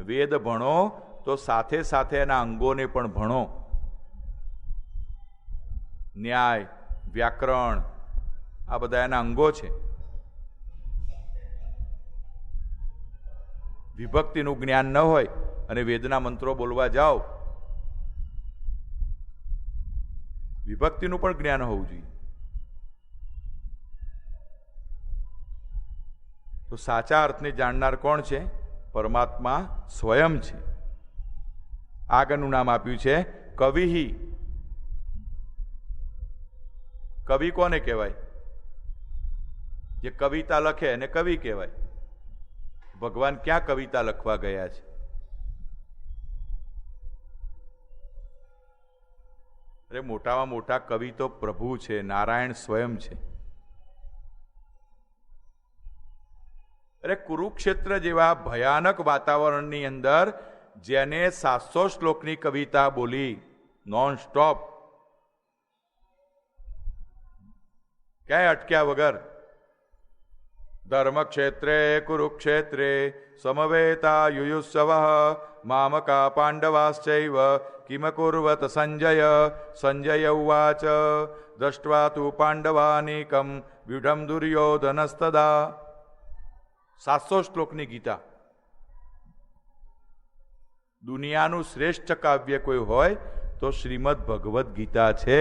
[SPEAKER 1] વેદ ભણો તો સાથે સાથે એના અંગોને પણ ભણો. ન્યાય, વ્યાકરણ, આ બધા એના અંગો છે. વિભક્તિનું જ્ઞાન ન હોય અને વેદના મંત્રો બોલવા જાઓ, વિભક્તિનું પણ જ્ઞાન હોવું જોઈએ. તો સાચા અર્થને જાણનાર કોણ છે? પરમાત્મા સ્વયં છે. આગળનું નામ આપ્યું છે કવિહી. કવિ કોને કહેવાય? જે કવિતા લખે એને કવિ કહેવાય. ભગવાન ક્યાં કવિતા લખવા ગયા છે? અરે મોટામાં મોટા કવિ તો પ્રભુ છે, નારાયણ સ્વયં છે. અરે કુરુક્ષેત્ર જેવા ભયાનક વાતાવરણની અંદર જેને 700 શ્લોકની કવિતા બોલી નોન સ્ટોપ, ક્યાંય અટક્યા વગર, ધર્મક્ષેત્રે કુરુક્ષેત્રે સમવેતા યુયુત્સવ મામકા પાંડવાશ્ચૈવ કિમકુર્વત સંજય. સંજય ઉવાચ દ્રષ્ટ્વા તુ પાંડવાનીકમ વ્યુઢમ દુર્યોધનસ્તદા. 700 શ્લોકની ગીતા. દુનિયાનું શ્રેષ્ઠ કાવ્ય કોઈ હોય તો શ્રીમદ ભગવદ્ ગીતા છે.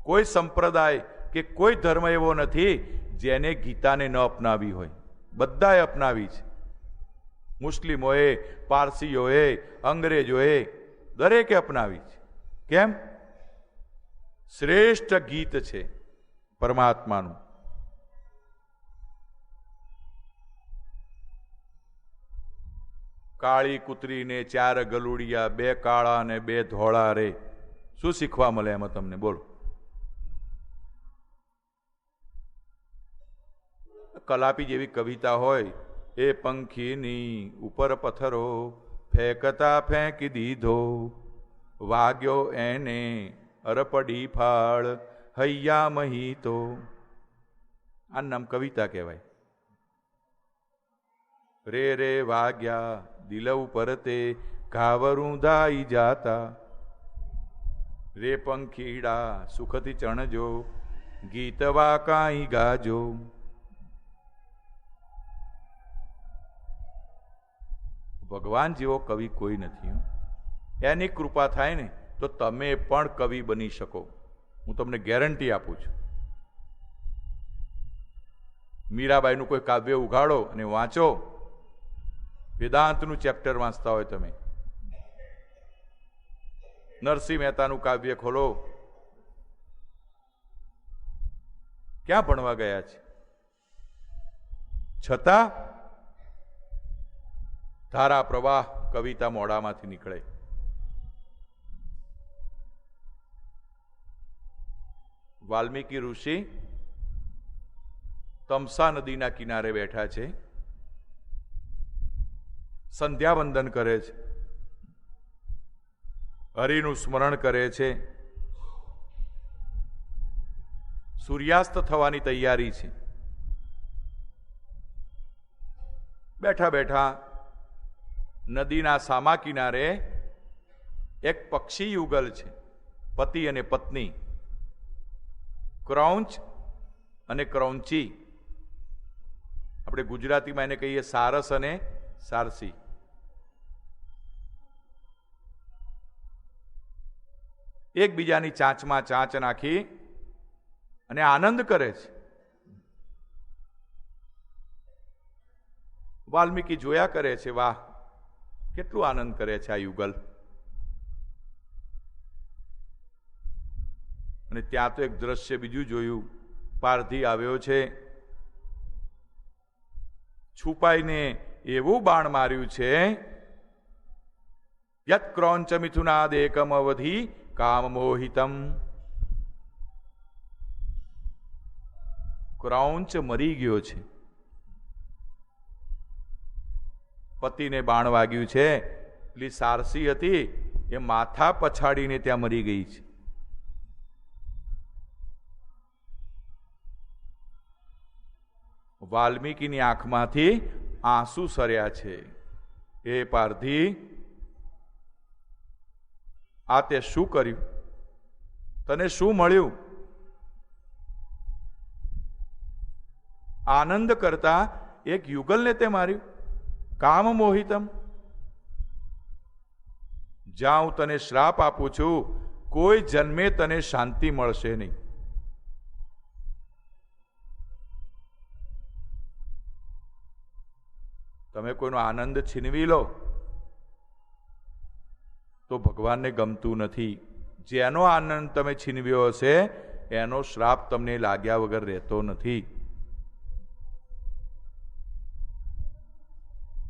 [SPEAKER 1] કોઈ સંપ્રદાય કે કોઈ ધર્મ એવો નથી જેને ગીતાને ન અપનાવી હોય. બધાએ અપનાવી છે. મુસ્લિમોએ, પારસીઓએ, અંગ્રેજોએ, દરેકે અપનાવી છે. કેમ? શ્રેષ્ઠ ગીત છે પરમાત્માનું. કાળી કૂતરીને 4 ગલુડિયા, 2 કાળા ને 2 ધોળા રે. શું શીખવા મળે એમાં તમને? બોલો. કલાપી જેવી કવિતા હોય, એ પંખીની ઉપર પથ્થરો ફેંકતા ફેંકી દીધો, વાગ્યો એને અરપડી ફાળ હૈયા મહી તો. આ નામ કવિતા કહેવાય. રે રે વાગ્યા દિલ ઉપર તે ઘાવરું દાઈ જાતા, રે પંખીડા સુખથી ચણજો ગીતવા કાંઈ ગાજો. ભગવાન જેવો કવિ કોઈ નથી. એની કૃપા થાય ને તો તમે પણ કવિ બની શકો. હું તમને ગેરંટી આપું છું. મીરાબાઈનું કોઈ કાવ્ય ઉઘાડો અને વાંચો. વેદાંતનું ચેપ્ટર વાંચતા હોય તમે, નરસિંહ મહેતાનું કાવ્ય ખોલો, ક્યાં ભણવા ગયા છે? છતાં ધારા પ્રવાહ કવિતા મોઢામાંથી નીકળે. વાલ્મીકી ઋષિ તમસા નદીના કિનારે બેઠા છે, સંધ્યાવંદન કરે છે, હરિનું સ્મરણ કરે છે. સૂર્યાસ્ત થવાની તૈયારી છે. બેઠા બેઠા નદીના સામા કિનારે એક પક્ષી યુગલ છે, પતિ અને પત્ની, ક્રૌંચ અને ક્રૌંચી. આપણે ગુજરાતીમાં એને કહીએ સારસ અને સારસી. એકબીજાની ચાંચમાં ચાંચ નાખી અને આનંદ કરે છે. વાલ્મીકી જોયા કરે છે, વાહ કેટલું આનંદ કરે છે આ યુગલ. અને ત્યાં તો એક દ્રશ્ય બીજું જોયું. પારધી આવ્યો છે, છુપાઈને એવું બાણ માર્યું છે, યત ક્રૌંચ મિથુનાદ એકમ અવધિ કામ મોહિતમ. ક્રૌંચ મરી ગયો છે, પતિને બાણ વાગ્યું છે. પેલી સારસી હતી એ માથા પછાડીને ત્યાં મરી ગઈ છે. વાલ્મીકીની આંખમાંથી આંસુ સર્યા છે. એ પારધી, આ તે શું કર્યું? તને શું મળ્યું? આનંદ કરતા એક યુગલને તે માર્યું. કામ મોહિતમ. જ્યાં હું તને શ્રાપ આપું છું, કોઈ જન્મે તને શાંતિ મળશે નહીં. તમે કોઈનો આનંદ છીનવી લો તો ભગવાનને ગમતું નથી. જેનો આનંદ તમે છીનવ્યો હશે એનો શ્રાપ તમને લાગ્યા વગર રહેતો નથી.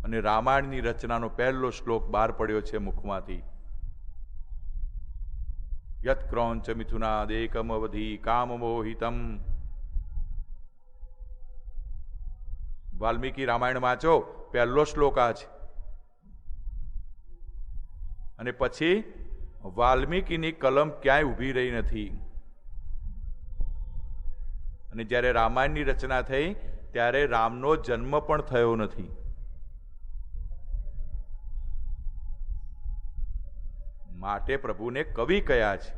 [SPEAKER 1] અને રામાયણની રચનાનો પહેલો શ્લોક બહાર પડ્યો છે મુખમાંથી. યત ક્રૌંચ મિથુનાદ એકમ અવધિ કામ મોહિતમ. વાલ્મીકી રામાયણ વાંચો, પહેલો શ્લોક આ છે. અને પછી વાલ્મીકીની કલમ ક્યાંય ઊભી રહી નથી. અને જ્યારે રામાયણની રચના થઈ ત્યારે રામનો જન્મ પણ થયો નથી. માટે પ્રભુને કવિ કયા છે.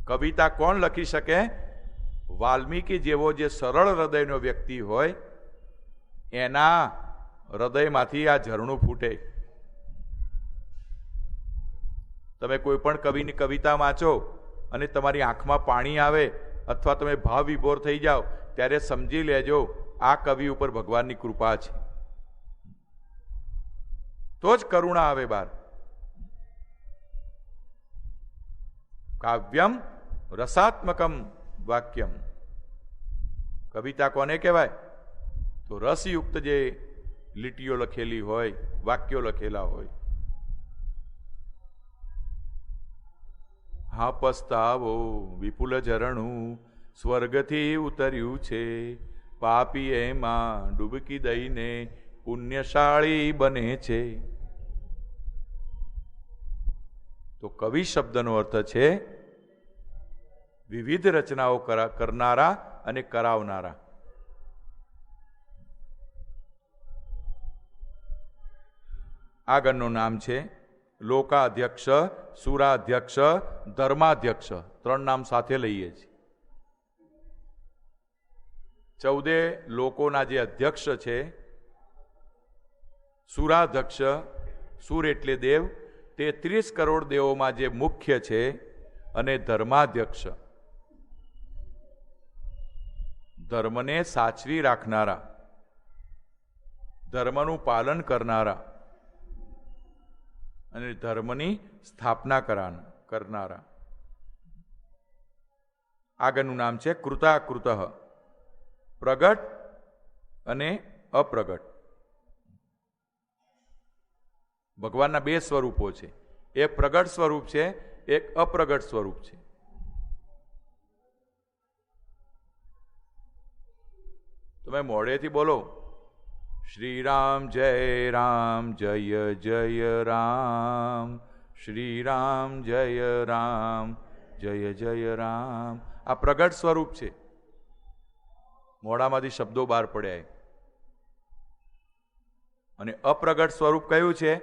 [SPEAKER 1] કવિતા કોણ લખી શકે? વાલ્મીકી જેવો જે સરળ હૃદયનો વ્યક્તિ હોય એના હૃદયમાંથી આ ઝરણું ફૂટે. તમે કોઈ પણ કવિની કવિતા વાંચો અને તમારી આંખમાં પાણી આવે અથવા તમે ભાવ વિભોર થઈ જાઓ ત્યારે સમજી લેજો આ કવિ ઉપર ભગવાનની કૃપા છે. તો જ કરુણા આવે બહાર. કાવ્યમ રસાત્મકમ વાક્યમ. કવિતા કોને કહેવાય? તો રસયુક્ત જે લીટીઓ લખેલી હોય, વાક્યો લખેલા હોય. હા પસ્તાવો વિપુલ ઝરણું સ્વર્ગથી ઉતર્યું છે, પાપી એમાં ડૂબકી દઈને પુણ્યશાળી બને છે. તો કવિ શબ્દનો અર્થ છે વિવિધ રચનાઓ કરનારા અને કરાવનારા. આગળનું નામ છે લોકાધ્યક્ષ, સુરાધ્યક્ષ, ધર્માધ્યક્ષ. 3 નામ સાથે લઈએ છીએ. 14 લોકોના જે અધ્યક્ષ છે. સુરાધ્યક્ષ, સુર એટલે દેવ, 33 કરોડ દેવોમાં જે મુખ્ય છે. અને ધર્માધ્યક્ષ, ધર્મને સાચવી રાખનારા, ધર્મનું પાલન કરનારા અને ધર્મની સ્થાપના કરનારા. આગળનું નામ છે કૃતાકૃત, પ્રગટ અને અપ્રગટ. ભગવાનના 2 સ્વરૂપો છે. એક પ્રગટ સ્વરૂપ છે, એક અપ્રગટ સ્વરૂપ છે. તમે મોઢેથી બોલો શ્રી રામ જય રામ, જય જય રામ, શ્રી રામ જય રામ, જય જય રામ. આ પ્રગટ સ્વરૂપ છે. મોઢામાંથી શબ્દો બહાર પડ્યા. અને અપ્રગટ સ્વરૂપ કયું છે?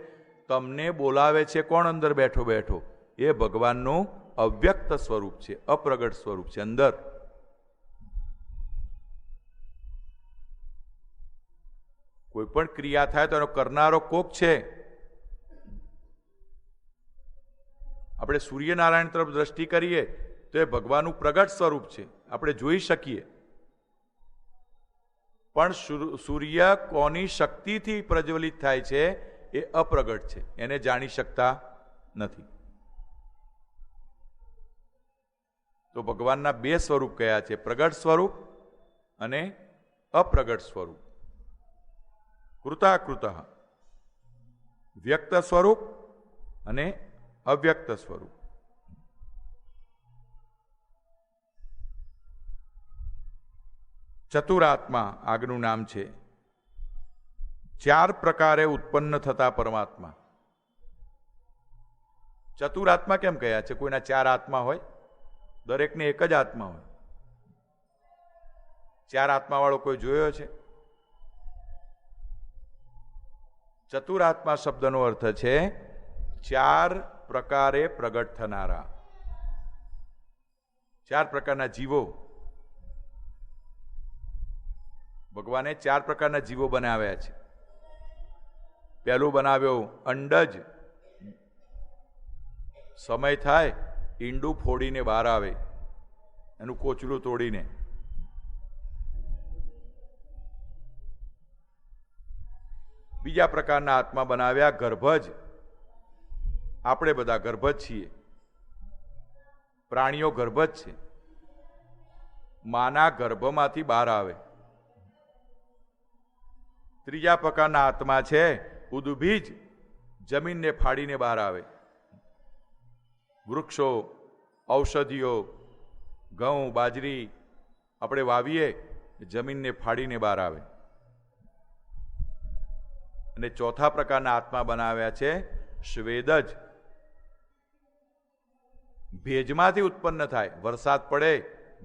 [SPEAKER 1] તમને બોલાવે છે કોણ અંદર બેઠો બેઠો? એ ભગવાનનું અવ્યક્ત સ્વરૂપ છે, અપ્રગટ સ્વરૂપ છે અંદર. કોઈ પણ ક્રિયા થાય તો એનો કરનારો કોક છે. આપણે સૂર્યનારાયણ તરફ દ્રષ્ટિ કરીએ તો એ ભગવાનનું પ્રગટ સ્વરૂપ છે, આપણે જોઈ શકીએ. પણ સૂર્ય કોની શક્તિથી પ્રજ્વલિત થાય છે એ અપ્રગટ છે, એને જાણી શકતા નથી. તો ભગવાનના બે સ્વરૂપ કયા છે, પ્રગટ સ્વરૂપ અને અપ્રગટ સ્વરૂપ. કૃતાકૃત, વ્યક્ત સ્વરૂપ અને અવ્યક્ત સ્વરૂપ. ચતુરાત્મા આગનું નામ છે. 4 પ્રકારે ઉત્પન્ન થતા પરમાત્મા. ચતુરાત્મા કેમ કહ્યા છે? કોઈના 4 આત્મા હોય? દરેકને એક જ આત્મા હોય. 4 આત્મા વાળો કોઈ જોયો છે? ચતુરાત્મા શબ્દનો અર્થ છે 4 પ્રકારે પ્રગટ થનારા. 4 પ્રકારના જીવો. ભગવાને 4 પ્રકારના જીવો બનાવ્યા છે. પહેલું બનાવ્યો અંડજ. સમય થાય ઈંડું ફોડીને બહાર આવે, એનું કોચલું તોડીને. બીજા પ્રકારના આત્મા બનાવ્યા ગર્ભજ. આપણે બધા ગર્ભજ છીએ, પ્રાણીઓ ગર્ભજ છે. માના ગર્ભમાંથી બહાર આવે. ત્રીજા પ્રકારના આત્મા છે ઉદભીજ. જમીનને ફાડીને બહાર આવે. વૃક્ષો, ઔષધિઓ, ઘઉં, બાજરી આપણે વાવીએ, જમીનને ફાડીને બહાર આવે. અને ચોથા પ્રકારના આત્મા બનાવ્યા છે શ્વેદજ. ભેજમાંથી ઉત્પન્ન થાય. વરસાદ પડે,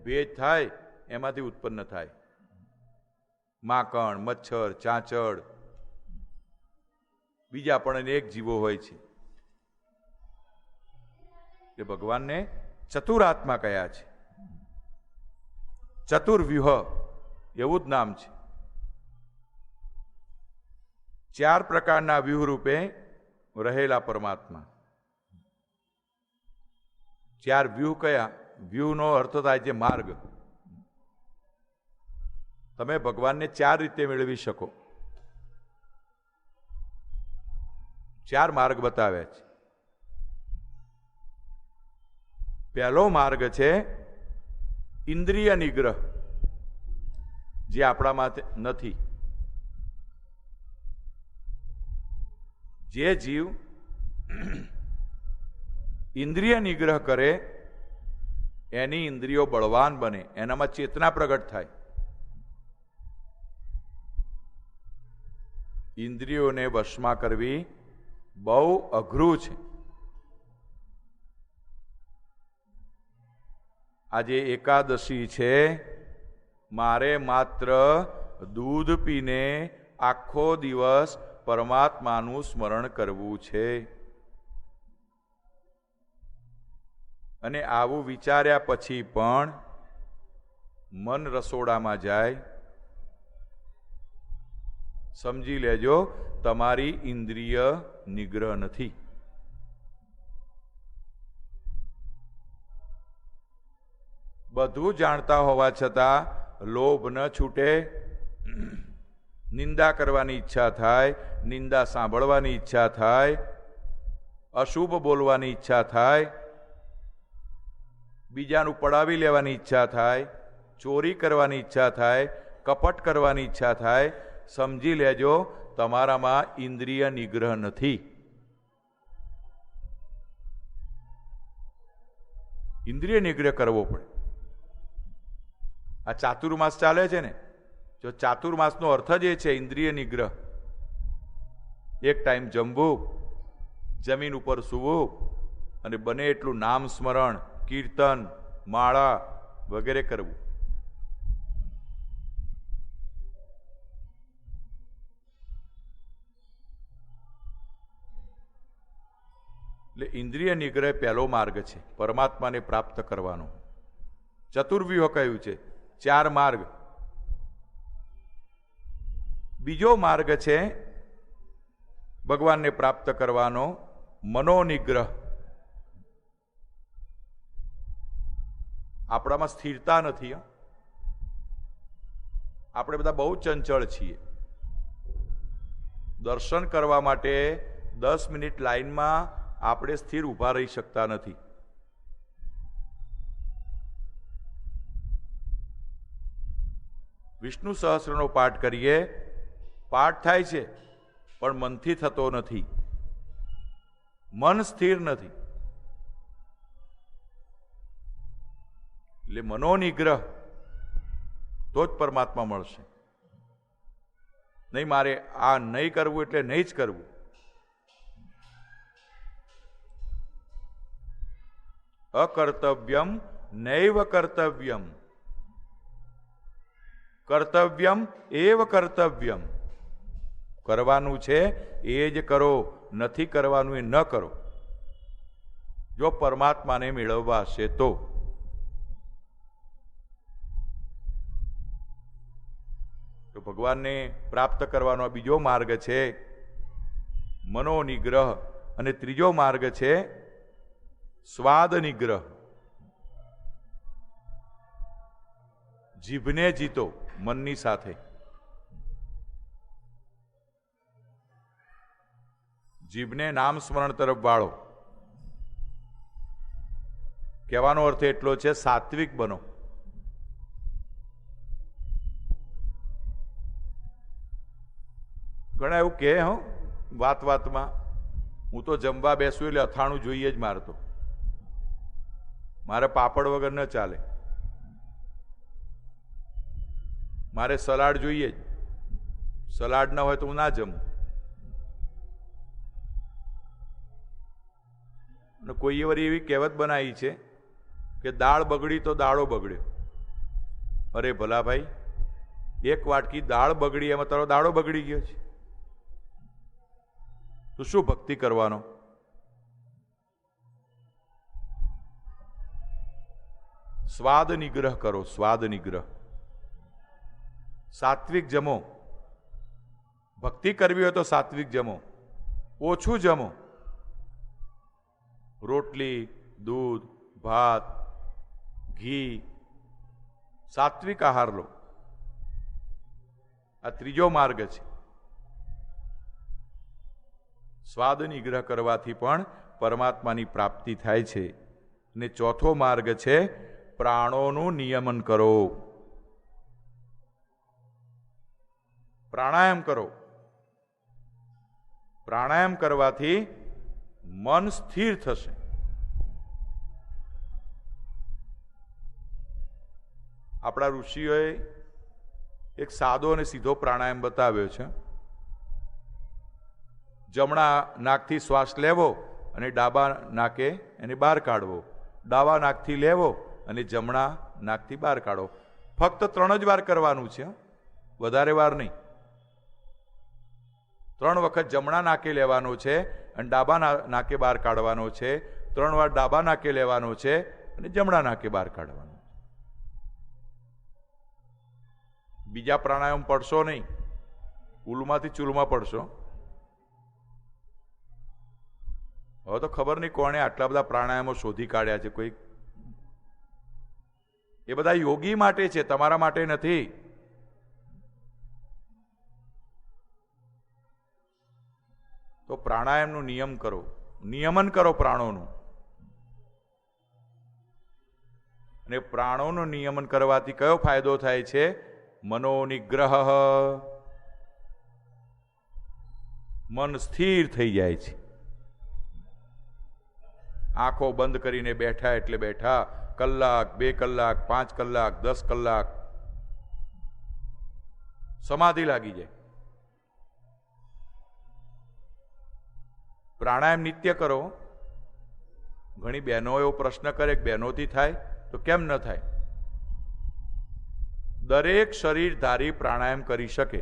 [SPEAKER 1] ભેજ થાય, એમાંથી ઉત્પન્ન થાય. માકણ, મચ્છર, ચાંચડ, બીજા પણ અનેક જીવો હોય છે. એ ભગવાનને ચતુરાત્મા કયા છે. ચતુર્વ્યુહ એવું જ નામ છે. 4 પ્રકારના વ્યૂહ રૂપે રહેલા પરમાત્મા. 4 વ્યૂહ કયા? વ્યૂહનો અર્થ થાય છે માર્ગ. તમે ભગવાનને 4 રીતે મેળવી શકો. 4 માર્ગ બતાવ્યા છે. પહેલો માર્ગ છે ઇન્દ્રિય નિગ્રહ, જે આપણામાં નથી. જે જીવ ઇન્દ્રિય નિગ્રહ કરે એની ઇન્દ્રિયો બળવાન બને, એનામાં ચેતના પ્રગટ થાય. ઇન્દ્રિયોને વશમાં કરવી બહુ અઘરું છે. આજે એકાદશી છે, મારે માત્ર દૂધ પીને આખો દિવસ પરમાત્માનું સ્મરણ કરવું છે. અને આવું વિચાર્યા પછી પણ મન રસોડામાં જાય, સમજી લેજો તમારી ઇન્દ્રિય નિગ્રહ નથી. બધું જાણતા હોવા છતાં લોભ ન છૂટે. નિંદા કરવાની ઈચ્છા થાય, નિંદા સાંભળવાની ઈચ્છા થાય, અશુભ બોલવાની ઈચ્છા થાય, બીજાનું પડાવી લેવાની ઈચ્છા થાય, ચોરી કરવાની ઈચ્છા થાય, કપટ કરવાની ઈચ્છા થાય. સમજી લેજો તમારામાં ઇન્દ્રિય નિગ્રહ નથી. ઇન્દ્રિય નિગ્રહ કરવો પડે. આ ચાતુર્માસ ચાલે છે ને, જો ચાતુર્માસનો અર્થ જ એ છે ઇન્દ્રિય નિગ્રહ. એક ટાઈમ જમવું, જમીન ઉપર સૂવું અને બને એટલું નામ સ્મરણ, કીર્તન, માળા વગેરે કરવું. એટલે ઇન્દ્રિય નિગ્રહ પહેલો માર્ગ છે પરમાત્માને પ્રાપ્ત કરવાનો. ચતુર્વ્યુહ કહ્યું છે, 4 માર્ગ. બીજો માર્ગ છે ભગવાનને પ્રાપ્ત કરવાનો મનોનિગ્રહ. આપણામાં સ્થિરતા નથી. આપણે બધા બહુ ચંચળ છીએ. દર્શન કરવા માટે 10 મિનિટ લાઈનમાં આપણે સ્થિર ઊભા રહી શકતા નથી. વિષ્ણુ સહસ્રનો પાઠ કરીએ, પાઠ થાય છે પણ મનથી થતો નથી, મન સ્થિર નથી. એટલે મનોનિગ્રહ તો જ પરમાત્મા મળશે. નહીં મારે આ નહીં કરવું એટલે નહીં જ કરવું. અકર્તવ્યમ નૈવ કર્તવ્યમ, કર્તવ્યમ એવ કર્તવ્યમ. કરવાનું છે એ જ કરો, નથી કરવાનું એ ન કરો. જો પરમાત્માને મેળવવા હશે તો. ભગવાનને પ્રાપ્ત કરવાનો બીજો માર્ગ છે મનોનિગ્રહ, અને ત્રીજો માર્ગ છે સ્વાદ નિગ્રહ. જીભને જીતો મનની સાથે. જીભને નામ સ્મરણ તરફ વાળો. કહેવાનો અર્થ એટલો છે સાત્વિક બનો. ઘણા એવું કહે વાત વાતમાં, હું તો જમવા બેસું એટલે અથાણું જોઈએ જ મારતો, મારે પાપડ વગર ન ચાલે, મારે સલાડ જોઈએ જ, સલાડ ના હોય તો હું ના જમું. અને કોઈએ વળી એવી કહેવત બનાવી છે કે દાળ બગડી તો દાળો બગડ્યો. અરે ભલા ભાઈ, એક વાટકી દાળ બગડી એમાં તારો દાડો બગડી ગયો છે. તો શું ભક્તિ કરવાનો? સ્વાદ નિગ્રહ કરો, સ્વાદ નિગ્રહ. સાત્વિક જમો. ભક્તિ કરવી હોય તો સાત્વિક જમો, ઓછું જમો. રોટલી, દૂધ, ભાત, ઘી, સાત્વિક આહાર લો. આ ત્રીજો માર્ગ છે. સ્વાદ નિગ્રહ કરવાથી પણ પરમાત્માની પ્રાપ્તિ થાય છે. ને ચોથો માર્ગ છે પ્રાણોનું નિયમન કરો. પ્રાણાયામ કરો. પ્રાણાયામ કરવાથી મન સ્થિર થશે. આપણા ઋષિઓએ એક સાદો અને સીધો પ્રાણાયામ બતાવ્યો છે. જમણા નાકથી શ્વાસ લેવો અને ડાબા નાકે એને બહાર કાઢવો. ડાબા નાકથી લેવો અને જમણા નાકથી બહાર કાઢો. ફક્ત 3 જ વાર કરવાનું છે, વધારે વાર નહીં. 3 વખત જમણા નાકે લેવાનો છે અને ડાબા નાકે બહાર કાઢવાનો છે. 3 વાર ડાબા નાકે લેવાનો છે અને જમણા નાકે બહાર કાઢવાનો. બીજા પ્રાણાયામ પડશો નહીં, ઉલમાંથી ચૂલમાં પડશો. હવે તો ખબર નહીં કોણે આટલા બધા પ્રાણાયામો શોધી કાઢ્યા છે. કોઈ એ બધા યોગી માટે છે, તમારા માટે નથી. તો પ્રાણાયામનું નિયમ કરો, નિયમન કરો પ્રાણોનું. અને પ્રાણોનું નિયમન કરવાથી કયો ફાયદો થાય છે? મનોનિગ્રહ. મન સ્થિર થઈ જાય છે. આંખો બંધ કરીને બેઠા એટલે બેઠા, કલાક, 2 કલાક, 5 કલાક, 10 કલાક સમાધિ લાગી જાય. પ્રાણાયામ નિત્ય કરો. ઘણી બહેનો એવો પ્રશ્ન કરે કે બહેનોથી થાય, તો કેમ ન થાય? દરેક શરીરધારી પ્રાણાયામ કરી શકે,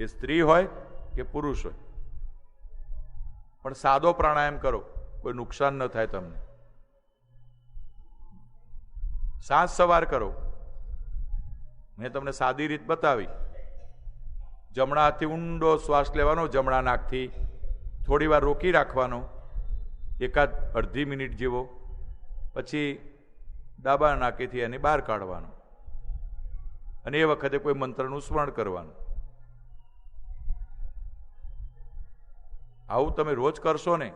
[SPEAKER 1] એ સ્ત્રી હોય કે પુરુષ હોય. પણ સાદો પ્રાણાયામ કરો, કોઈ નુકસાન ન થાય તમને. સાંજ સવાર કરો. મેં તમને સાદી રીત બતાવી. જમણા હાથથી ઊંડો શ્વાસ લેવાનો, જમણા નાકથી થોડી વાર રોકી રાખવાનો, એકાદ અડધી મિનિટ જેવો. પછી ડાબા નાકેથી એને બહાર કાઢવાનો. અને એ વખતે કોઈ મંત્રનું સ્મરણ કરવાનું. આવું તમે રોજ કરશો ને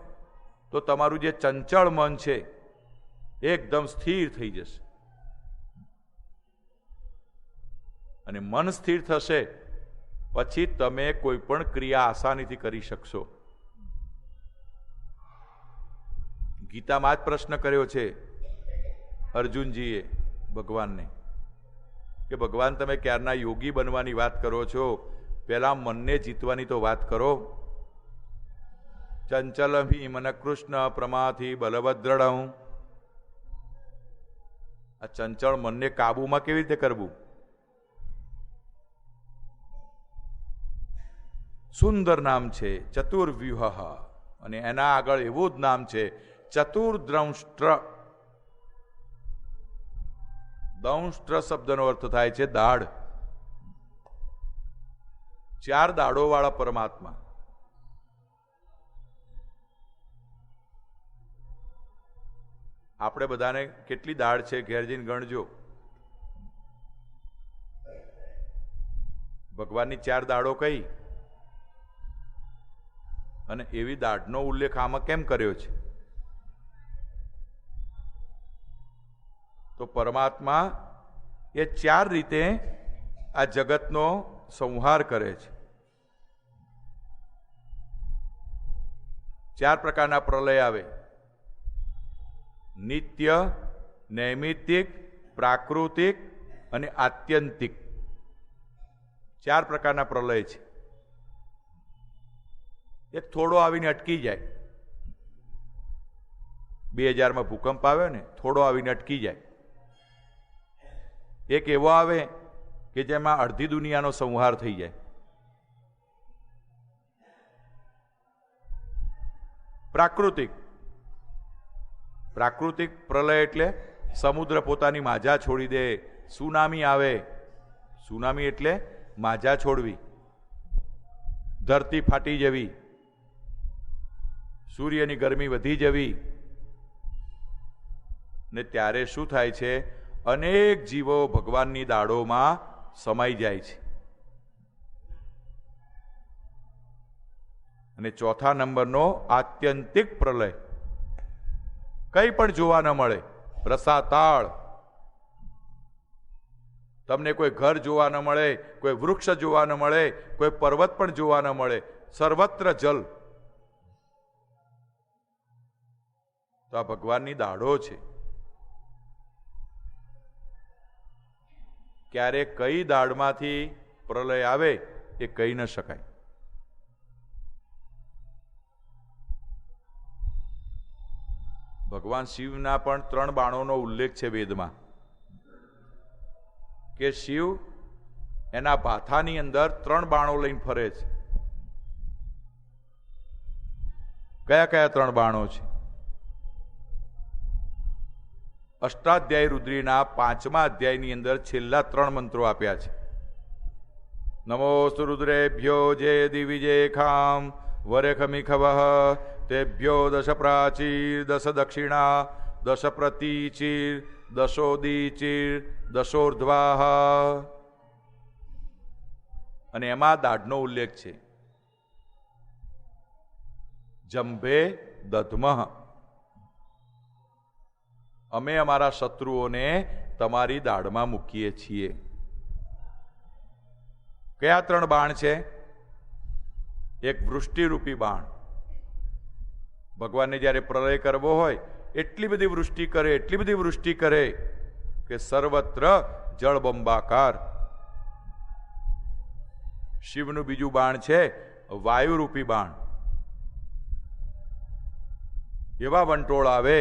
[SPEAKER 1] તો તમારું જે ચંચળ મન છે એકદમ સ્થિર થઈ જશે. અને મન સ્થિર થશે પછી તમે કોઈ પણ ક્રિયા આસાનીથી કરી શકશો. ગીતામાં જ પ્રશ્ન કર્યો છે અર્જુનજીએ ભગવાનને કે ભગવાન, તમે ક્યારના યોગી બનવાની વાત કરો છો, પેલા મનને જીતવાની તો વાત કરો. ચંચલભી મન કૃષ્ણ પ્રમાથી બલભદ્રઢ. આ ચંચળ મનને કાબુમાં કેવી રીતે કરવું? સુંદર નામ છે ચતુર્વ્યુહ, અને એના આગળ એવું જ નામ છે ચતુર્દ્રંષ્ટ્ર. દંષ્ટ્ર શબ્દનો અર્થ થાય છે દાઢ. 4 દાઢો વાળા પરમાત્મા. આપણે બધાને કેટલી દાઢ છે ઘેર જઈને ગણજો. ભગવાનની 4 દાઢો કઈ? અને એવી દાઢનો ઉલ્લેખ આમાં કેમ કર્યો છે? તો પરમાત્મા એ 4 રીતે આ જગતનો સંહાર કરે છે. 4 પ્રકારના પ્રલય આવે: નિત્ય, નૈમિત્તિક, પ્રાકૃતિક અને આત્યંતિક. 4 પ્રકારના પ્રલય છે. એક થોડો આવીને અટકી જાય. 2000માં ભૂકંપ આવ્યો ને, થોડો આવીને અટકી જાય. એક એવો આવે કે જેમાં અડધી દુનિયાનો સંહાર થઈ જાય. પ્રાકૃતિક પ્રલય એટલે સમુદ્ર પોતાની માજા છોડી દે, સુનામી આવે. સુનામી એટલે માજા છોડવી, ધરતી ફાટી જવી, સૂર્યની ગરમી વધી જવી. ને ત્યારે શું થાય છે? અનેક જીવો ભગવાનની દાઢોમાં સમાઈ જાય છે. અને ચોથા નંબરનો આત્યંતિક પ્રલય. કંઈ પણ જોવા ન મળે, રસાતાળ. તમને કોઈ ઘર જોવા ન મળે, કોઈ વૃક્ષ જોવા ન મળે, કોઈ પર્વત પણ જોવા ન મળે, સર્વત્ર જલ. તો આ ભગવાનની દાઢો છે. ક્યારે કઈ દાઢમાંથી પ્રલય આવે એ કહી ન શકાય. ભગવાન શિવના પણ 3 બાણોનો ઉલ્લેખ છે વેદમાં, કે શિવ એના ભાથાની અંદર 3 બાણો લઈને ફરે છે. કયા કયા 3 બાણો છે? અષ્ટાધ્યાયી રુદ્રીના 5મા અધ્યાયની અંદર છેલ્લા 3 મંત્રો આપ્યા છે. નમોસ્તુ રુદ્રેભ્યો જે દિવિજેખામ વરેખમિખવ તેભ્યો 10 પ્રાચીર 10 દક્ષિણા 10 પ્રતિચીર 10 દશોર્ધ્વાહ. અને એમાં દાઢનો ઉલ્લેખ છે. જંભે દધમઃ. અમે અમારા શત્રુઓને તમારી દાઢમાં મૂકીએ છીએ. કયા 3 બાણ છે? એક વૃષ્ટિરૂપી બાણ. ભગવાનને જ્યારે પ્રલય કરવો હોય એટલી બધી વૃષ્ટિ કરે, એટલી બધી વૃષ્ટિ કરે કે સર્વત્ર જળબંબાકાર. શિવનું બીજું બાણ છે વાયુરૂપી બાણ. એવા વંટોળ આવે,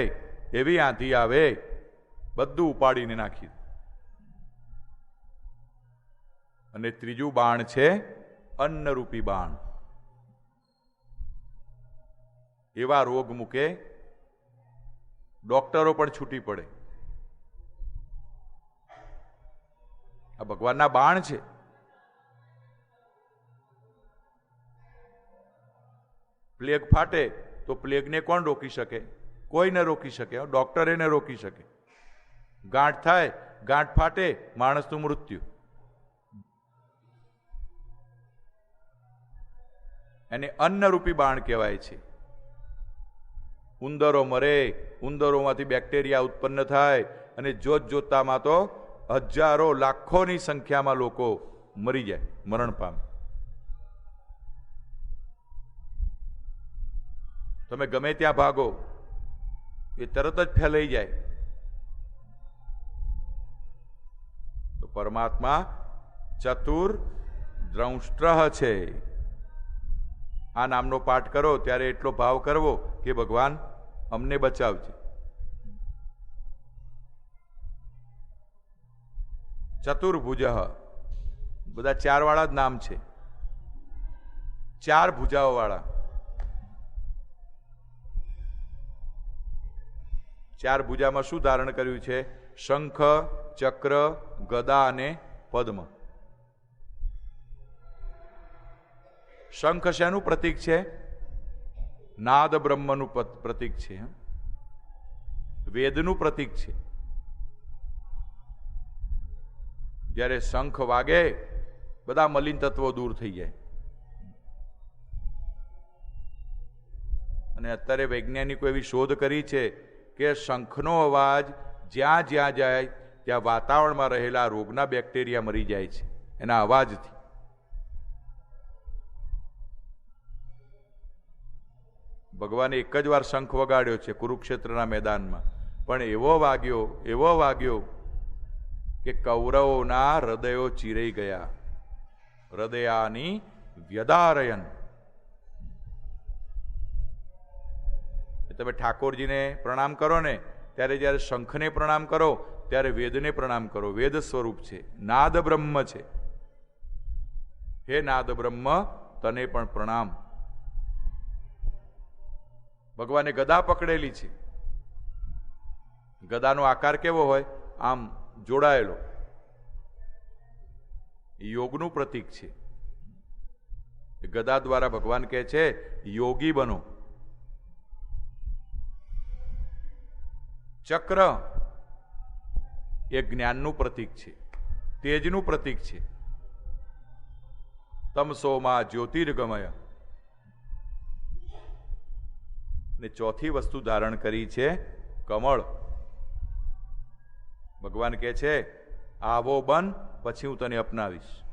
[SPEAKER 1] એવી આંધી આવે, બધું ઉપાડીને નાખી. અને ત્રીજું બાણ છે અન્નરૂપી બાણ. એવા રોગ મૂકે ડોક્ટરો પણ છૂટી પડે. આ ભગવાનના બાણ છે. પ્લેગ ફાટે તો પ્લેગને કોણ રોકી શકે? કોઈ ન રોકી શકે. ડોક્ટરે ન રોકી શકે. ગાંઠ થાય, ગાંઠ ફાટે, માણસનું મૃત્યુ. એને અન્નરૂપી બાણ કહેવાય છે. ઉંદરો મરે, ઉંદરોમાંથી બેક્ટેરિયા ઉત્પન્ન થાય અને જોતજોતામાં તો હજારો લાખોની સંખ્યામાં લોકો મરી જાય, મરણ પામે. તમે ગમે ત્યાં ભાગો એ તરત જ ફેલાઈ જાય. તો પરમાત્મા ચતુર દ્રંષ્ટ્ર છે. આ નામનો પાઠ કરો ત્યારે એટલો ભાવ કરવો કે ભગવાન અમને બચાવજે. ચતુર્ભુજ, બધા ચાર વાળા જ નામ છે, ચાર ભુજાઓ વાળા. ચાર ભુજામાં શું ધારણ કર્યું છે? શંખ, ચક્ર, ગદા અને પદ્મ. શંખ શેનું પ્રતીક છે? નાદ બ્રહ્મનું પ્રતીક છે, વેદનું પ્રતીક છે. જ્યારે શંખ વાગે બધા મલિન તત્વો દૂર થઈ જાય. અને અત્યારે વૈજ્ઞાનિકો એવી શોધ કરી છે કે શંખનો અવાજ જ્યાં જ્યાં જાય ત્યાં વાતાવરણમાં રહેલા રોગના બેક્ટેરિયા મરી જાય છે એના અવાજથી. ભગવાને એક જ વાર શંખ વગાડ્યો છે કુરુક્ષેત્રના મેદાનમાં, પણ એવો વાગ્યો કે કૌરવોના હૃદયો ચીરાઈ ગયા. હૃદયાની વ્યદારયન. તમે ઠાકોરજીને પ્રણામ કરો ને ત્યારે જ્યારે શંખને પ્રણામ કરો ત્યારે વેદને પ્રણામ કરો. વેદ સ્વરૂપ છે, નાદ બ્રહ્મ છે. હે નાદ બ્રહ્મ, તને પણ પ્રણામ. ભગવાને ગદા પકડેલી છે. ગદાનો આકાર કેવો હોય? આમ જોડાયેલો. યોગનું પ્રતીક છે. ગદા દ્વારા ભગવાન કહે છે યોગી બનો. ચક્ર એ જ્ઞાનનું પ્રતીક છે, તેજનું પ્રતીક છે. તમસોમાં જ્યોતિર્ગમય. ને ચોથી વસ્તુ ધારણ કરી છે કમળ. ભગવાન કહે છે આવો બન, પછી હું તને અપનાવીશ.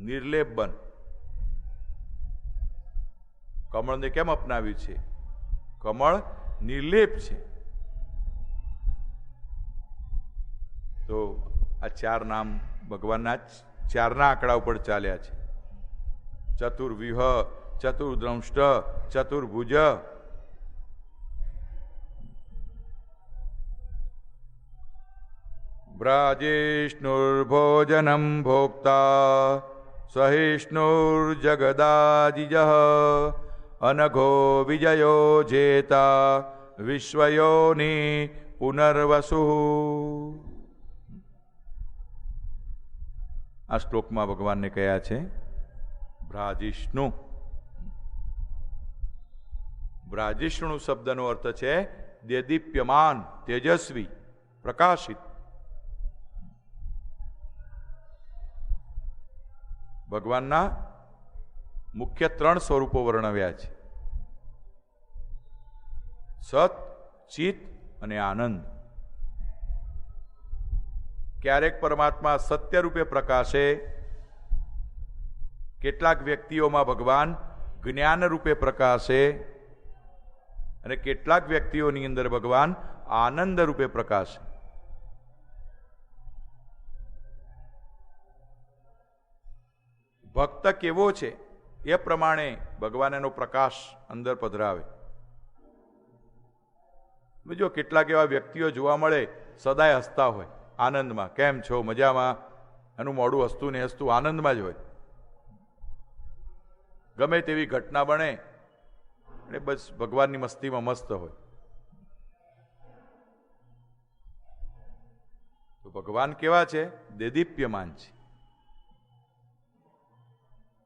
[SPEAKER 1] નિર્લેપ બન. કમળને કેમ અપનાવ્યું છે? કમળ નિર્લેપ છે. તો આ ચાર નામ ભગવાનના ચારના આંકડા ઉપર ચાલ્યા છે. ચતુર્વ્યુહ, ચતુર્દ્રંષ્ટ, ચતુર્ભુજ. બ્રાજેષ્ણુર્ભોજનમ ભોક્તા સહિષ્ણુર્જગદાજિજ અનઘો વિજયો જેતા વિશ્વયોની પુનર્વસુ. આ શ્લોકમાં ભગવાનને કહ્યા છે બ્રાજિષ્ણુ. બ્રાજિષ્ણુ શબ્દનો અર્થ છે દેદીપ્યમાન, તેજસ્વી, પ્રકાશિત. ભગવાનના મુખ્ય ત્રણ સ્વરૂપો વર્ણવ્યા છે: સત, ચિત અને આનંદ. ક્યારેક પરમાત્મા સત્ય રૂપે પ્રકાશે, કેટલાક વ્યક્તિઓમાં ભગવાન જ્ઞાન રૂપે પ્રકાશે અને કેટલાક વ્યક્તિઓની અંદર ભગવાન આનંદ રૂપે પ્રકાશે. ભક્ત કેવો છે એ પ્રમાણે ભગવાન એનો પ્રકાશ અંદર પધરાવે. બીજો કેટલાક એવા વ્યક્તિઓ જોવા મળે સદાય હસતા હોય, આનંદમાં. કેમ છો? મજામાં? એનું મોઢું હસતું ને હસતું આનંદમાં જ હોય. ગમે તેવી ઘટના બને અને બસ ભગવાનની મસ્તીમાં મસ્ત હોય. તો ભગવાન કેવા છે? દેદીપ્યમાન છે.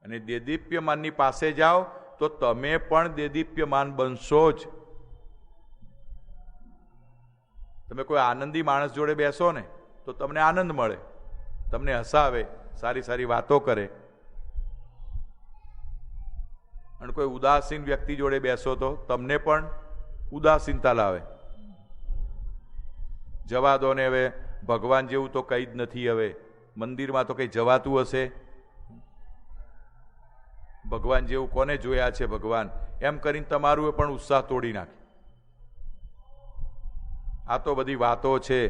[SPEAKER 1] અને દેદીપ્યમાનની પાસે જાઓ તો તમે પણ દેદીપ્યમાન બનશો જ. તમે કોઈ આનંદી માણસ જોડે બેસો ને તો તમને આનંદ મળે, તમને હસાવે, સારી સારી વાતો કરે. અને કોઈ ઉદાસીન વ્યક્તિ જોડે બેસો તો તમને પણ ઉદાસીનતા લાવે. જવા દો ને, હવે ભગવાન જેવું તો કંઈ જ નથી. હવે મંદિરમાં તો કંઈ જવાતું હશે? ભગવાન જેવું કોને જોયા છે ભગવાન? એમ કરીને તમારું પણ ઉત્સાહ તોડી નાખે. આ તો બધી વાતો છે,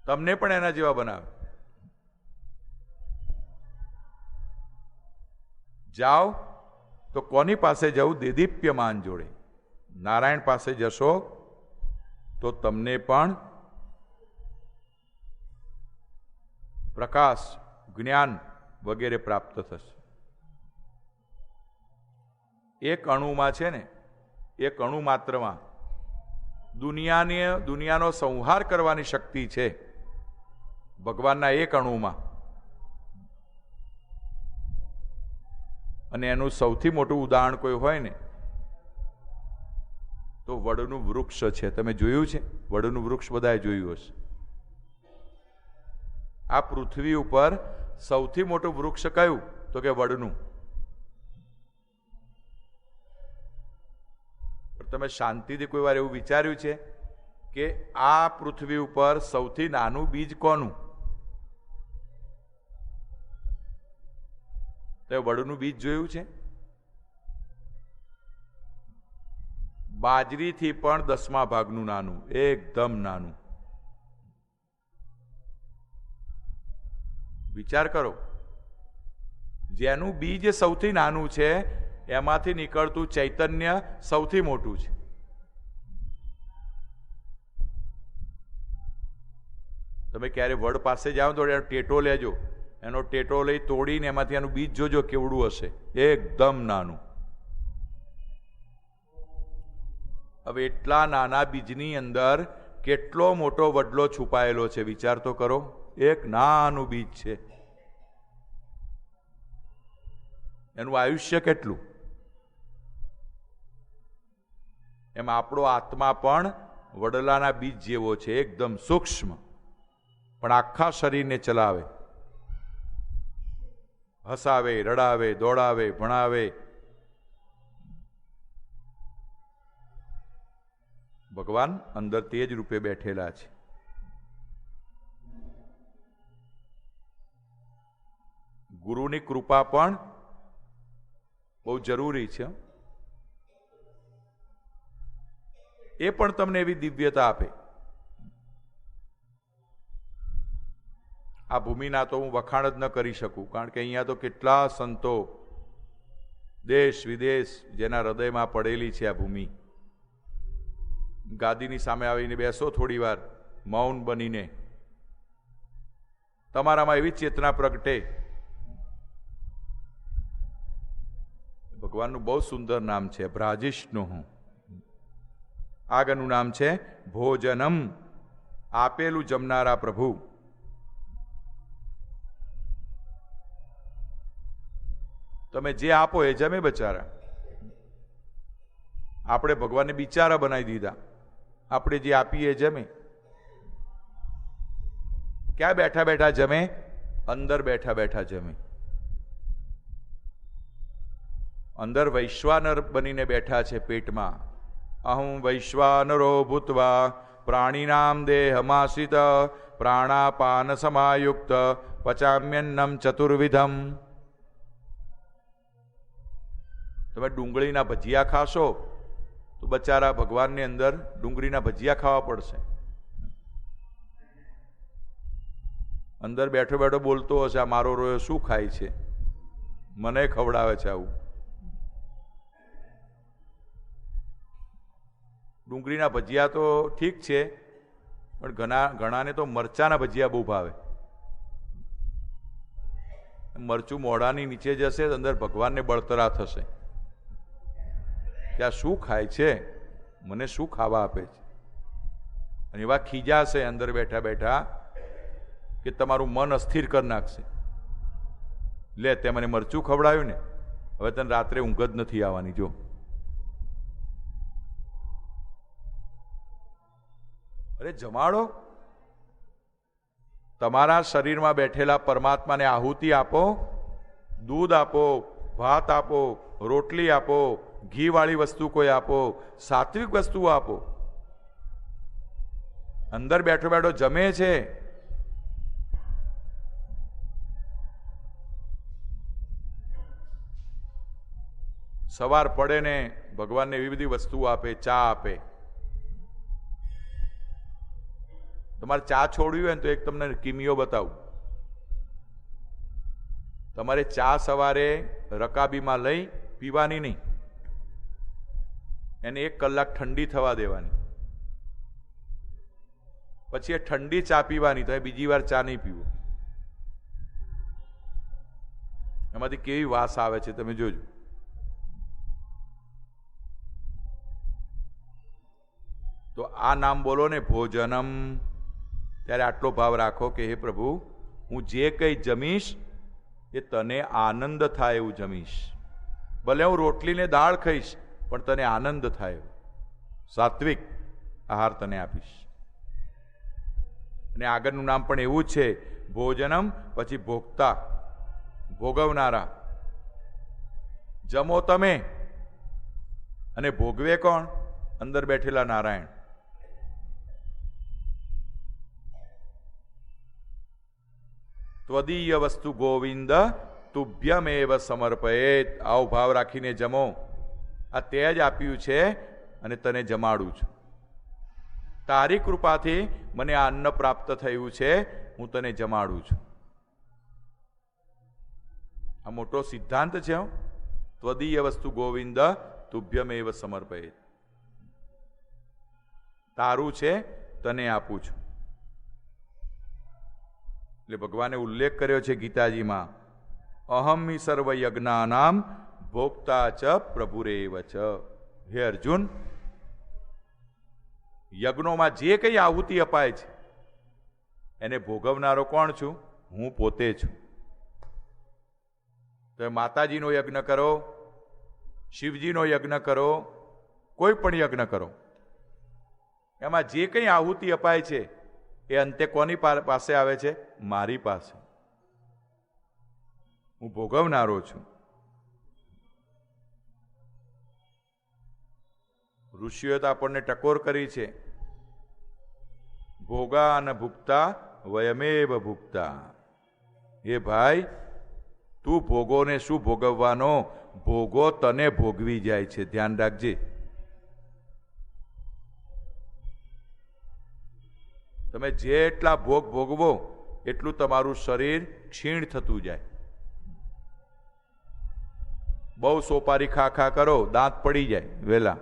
[SPEAKER 1] તમને પણ એના જેવા બનાવે. જાઓ તો કોની પાસે જવું? દેદીપ્યમાન જોડે. નારાયણ પાસે જશો તો તમને પણ પ્રકાશ, જ્ઞાન વગેરે પ્રાપ્ત થશે. એક અણુમાં છે ને, એક અણુ માત્રમાં દુનિયાનો સંહાર કરવાની શક્તિ છે ભગવાનના એક અણુમાં. અને એનું સૌથી મોટું ઉદાહરણ કોઈ હોય ને તો વડનું વૃક્ષ છે. તમે જોયું છે વડનું વૃક્ષ? બધાએ જોયું હશે. આ પૃથ્વી ઉપર સૌથી મોટું વૃક્ષ કયું? તો કે વડનું. તમે શાંતિથી કોઈ વાર એવું વિચાર્યું છે કે આ પૃથ્વી ઉપર સૌથી નાનું બીજ કોનું? તો વડનું બીજ જોયું છે? બાજરીથી પણ 10મા ભાગનું નાનું, એકદમ નાનું. વિચાર કરો, જેનું બીજ સૌથી નાનું છે એમાંથી નીકળતું ચૈતન્ય સૌથી મોટું છે. તમે ક્યારે વડ પાસે જાઓ તો એનો ટેટો લેજો, એનો ટેટો લઈ તોડીને એમાંથી એનું બીજ જોજો કેવડું હશે, એકદમ નાનું. હવે એટલા નાના બીજની અંદર કેટલો મોટો વડલો છુપાયેલો છે, વિચાર તો કરો. એક નાનું બીજ છે, એનું આયુષ્ય કેટલું? એમ આપણો આત્મા પણ વડલાના બીજ જેવો છે, એકદમ સૂક્ષ્મ, પણ આખા શરીરને ચલાવે, હસાવે, રડાવે, દોડાવે, ભણાવે. ભગવાન અંદર તે જ રૂપે બેઠેલા છે. ગુરુની કૃપા પણ બહુ જરૂરી છે. એ પણ તમને એવી દિવ્યતા આપે. આ ભૂમિના તો હું વખાણ જ ન કરી શકું, કારણ કે અહીંયા તો કેટલા સંતો દેશ વિદેશ જેના હૃદયમાં પડેલી છે આ ભૂમિ. ગાદીની સામે આવીને બેસો થોડી વાર મૌન બનીને, તમારામાં એવી ચેતના પ્રગટે. ભગવાનનું બહુ સુંદર નામ છે બ્રાજિષ્ણુ. આગળનું નામ છે ભોજનમ, આપેલું જમનારા પ્રભુ. તમે જે આપો એ જમે બચારા. આપણે ભગવાનને બિચારા બનાવી દીધા. આપણે જે આપીએ એ જમે. ક્યાં બેઠા બેઠા જમે? અંદર બેઠા બેઠા જમે. અંદર વૈશ્વાનર બનીને બેઠા છે પેટમાં. અહં વૈશ્વાનરો ભૂત્વા પ્રાણીનામ દેહમાસિત પ્રાણાપાન સમાયુક્ત પચામ્યન્નમ ચતુર્વિધમ. તમે ડુંગળીના ભજીયા ખાશો તો બચારા ભગવાનની અંદર ડુંગળીના ભજીયા ખાવા પડશે. અંદર બેઠો બેઠો બોલતો હશે, આ મારો રોયો શું ખાય છે, મને ખવડાવે છે આવું. ડુંગળીના ભજીયા તો ઠીક છે, પણ ઘણાને તો મરચાના ભજીયા બહુ ભાવે. મરચું મોઢાની નીચે જશે, અંદર ભગવાનને બળતરા થશે કે આ શું ખાય છે, મને શું ખાવા આપે છે. અને એવા ખીજાશે અંદર બેઠા બેઠા કે તમારું મન અસ્થિર કરી નાખશે. લે તે મને મરચું ખવડાવ્યું ને, હવે તને રાત્રે ઊંઘ જ નથી આવવાની. જો અરે જમાડો, તમારા શરીરમાં બેઠેલા પરમાત્માને આહુતિ આપો, દૂધ આપો, ભાત આપો, રોટલી આપો, ઘીવાળી વસ્તુ કોઈ આપો, સાત્વિક વસ્તુઓ આપો. અંદર બેઠો બેઠો જમે છે. સવાર પડે ને ભગવાનને એવી બધી વસ્તુઓ આપે, ચા આપે. તમારે ચા છોડવી હોય ને તો એક તમને કિમિયો બતાવું. તમારે ચા સવારે રકાબીમાં લઈ પીવાની નહીં, એને 1 કલાક ઠંડી થવા દેવાની, પછી એ ઠંડી ચા પીવાની. તો બીજી વાર ચા નહીં પીવો. એમાંથી કેવી વાસ આવે છે તમે જોજો. તો આ નામ બોલો ને, ભોજનમ, ત્યારે આટલો ભાવ રાખો કે હે પ્રભુ, હું જે કંઈ જમીશ એ તને આનંદ થાય એવું જમીશ. ભલે હું રોટલી ને દાળ ખાઈશ, પણ તને આનંદ થાય સાત્વિક આહાર તને આપીશ. અને આગળનું નામ પણ એવું જ છે, ભોજનમ, પછી ભોગતા, ભોગવનારા. જમો તમે અને ભોગવે કોણ? અંદર બેઠેલા નારાયણ. ત્વદીય વસ્તુ ગોવિંદ તુભ્યમેવ સમર્પયેત. આવો ભાવ રાખીને જમો. આ તે જ આપ્યું છે અને તને જમાડું છું. તારી કૃપાથી મને આ અન્ન પ્રાપ્ત થયું છે, હું તને જમાડું છું. આ મોટો સિદ્ધાંત છે. ત્વદીય વસ્તુ ગોવિંદ તુભ્યમેવ સમર્પયેત. તારું છે, તને આપું છું. એટલે ભગવાને ઉલ્લેખ કર્યો છે ગીતાજીમાં, અહમ હિ સર્વ યજ્ઞાનામ ભોક્તા ચ પ્રભુરેવ ચ. હે અર્જુન, યજ્ઞોમાં જે કંઈ આહુતિ અપાય છે એને ભોગવનારો કોણ છું? હું પોતે છું. તો માતાજીનો યજ્ઞ કરો, શિવજીનો યજ્ઞ કરો, કોઈ પણ યજ્ઞ કરો, એમાં જે કંઈ આહુતિ અપાય છે એ અંતે કોની પાસે આવે છે? મારી પાસે. હું ભોગવનારો છું. ઋષિઓએ તો આપણને ટકોર કરી છે, ભોગા અને ભુક્તા વયમેવ ભુક્તા. એ ભાઈ, તું ભોગોને શું ભોગવવાનો? ભોગો તને ભોગવી જાય છે. ધ્યાન રાખજે. તમે જેટલા ભોગ ભોગવો એટલું તમારું શરીર ક્ષીણ થતું જાય. બહુ સોપારી ખા ખા કરો, દાંત પડી જાય વેલા.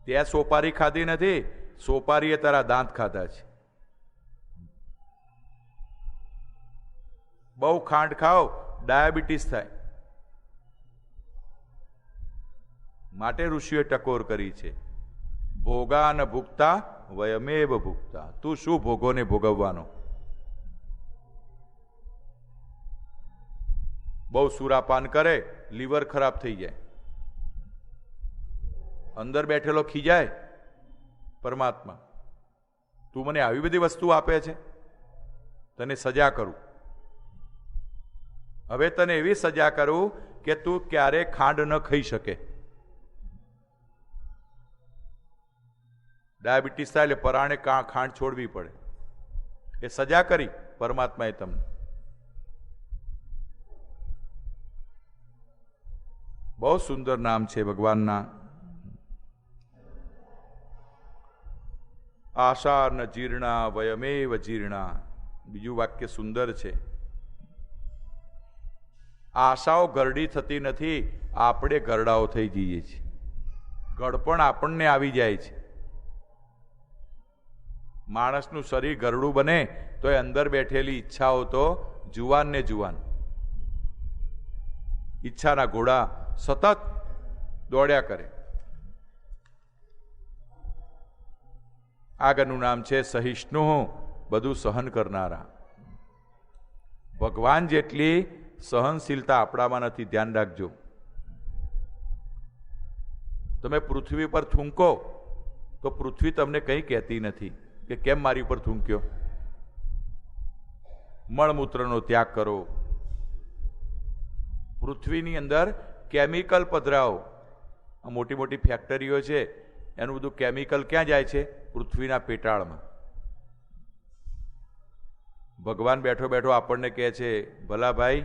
[SPEAKER 1] ત્યાં સોપારી ખાધી નથી, સોપારીએ તારા દાંત ખાધા છે. બહુ ખાંડ ખાઓ, ડાયાબિટીસ થાય. માટે ઋષિએ ટકોર કરી છે, ભોગા અને ભુક્તા વયમેવ ભુક્તા. તું શું ભોગોને ભોગવવાનો? બહુ સુરાપાન કરે, લીવર ખરાબ થઈ જાય. અંદર બેઠેલો ખીજાય, પરમાત્મા તું મને આવી બધી વસ્તુ આપે છે, તને સજા કરું. હવે તને એવી સજા કરું કે તું ક્યારે ખાંડ ન ખાઈ શકે. ડાયાબિટીસ થાય એટલે પરાણે ખાંડ છોડવી પડે. એ સજા કરી પરમાત્માએ તમને. બહુ સુંદર નામ છે ભગવાનના. આશા ન જીર્ણા વયમેવ જીર્ણા. બીજું વાક્ય સુંદર છે. આશાઓ ગરડી થતી નથી, આપણે ગરડાઓ થઈ જઈએ છીએ. ગળપણ આપણને આવી જાય છે. માણસનું શરીર ગરડું બને તો એ અંદર બેઠેલી ઈચ્છાઓ તો જુવાન ને જુવાન. ઈચ્છાના ઘોડા સતત દોડ્યા કરે. આગળનું નામ છે સહિષ્ણુ, બધું સહન કરનારા. ભગવાન જેટલી સહનશીલતા આપણામાં નથી, ધ્યાન રાખજો. તમે પૃથ્વી પર થૂંકો તો પૃથ્વી તમને કંઈ કહેતી નથી કે કેમ મારી ઉપર થૂંક્યો. મળમૂત્રનો ત્યાગ કરો, પૃથ્વીની અંદર કેમિકલ પધરાવો. આ મોટી મોટી ફેક્ટરીઓ છે, એનું બધું કેમિકલ ક્યાં જાય છે? પૃથ્વીના પેટાળમાં. ભગવાન બેઠો બેઠો આપણને કહે છે, ભલા ભાઈ,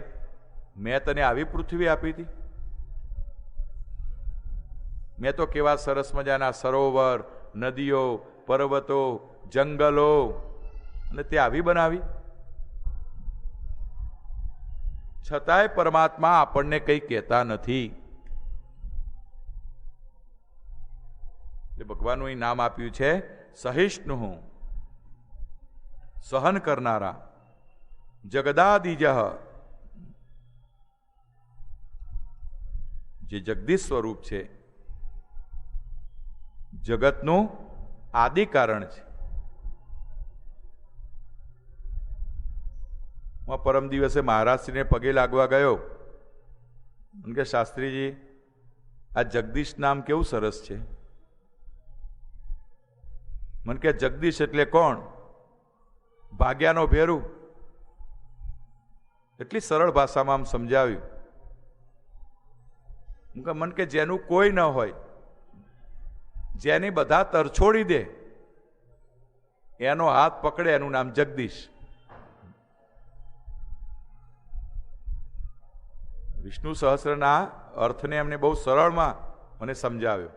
[SPEAKER 1] મેં તને આવી પૃથ્વી આપી હતી? મેં તો કેવા સરસ મજાના સરોવર, નદીઓ, પર્વતો, જંગલો, અને તે આવી બનાવી. છતાંય પરમાત્મા આપણને કંઈ કહેતા નથી. એટલે ભગવાનનું અહીં નામ આપ્યું છે સહિષ્ણુ, સહન કરનારા. જગદાદિજ, જે જગદીશ સ્વરૂપ છે, જગતનું આદિ કારણ છે. હું પરમ દિવસે મહારાજશ્રીને પગે લાગવા ગયો, કે શાસ્ત્રીજી, આ જગદીશ નામ કેવું સરસ છે. મને કે જગદીશ એટલે કોણ? ભાગ્યાનો ભેરું. એટલી સરળ ભાષામાં આમ સમજાવ્યું. મન કે જેનું કોઈ ન હોય, જેની બધા તરછોડી દે, એનો હાથ પકડે, એનું નામ જગદીશ. વિષ્ણુ સહસ્રના અર્થને એમને બહુ સરળમાં મને સમજાવ્યો,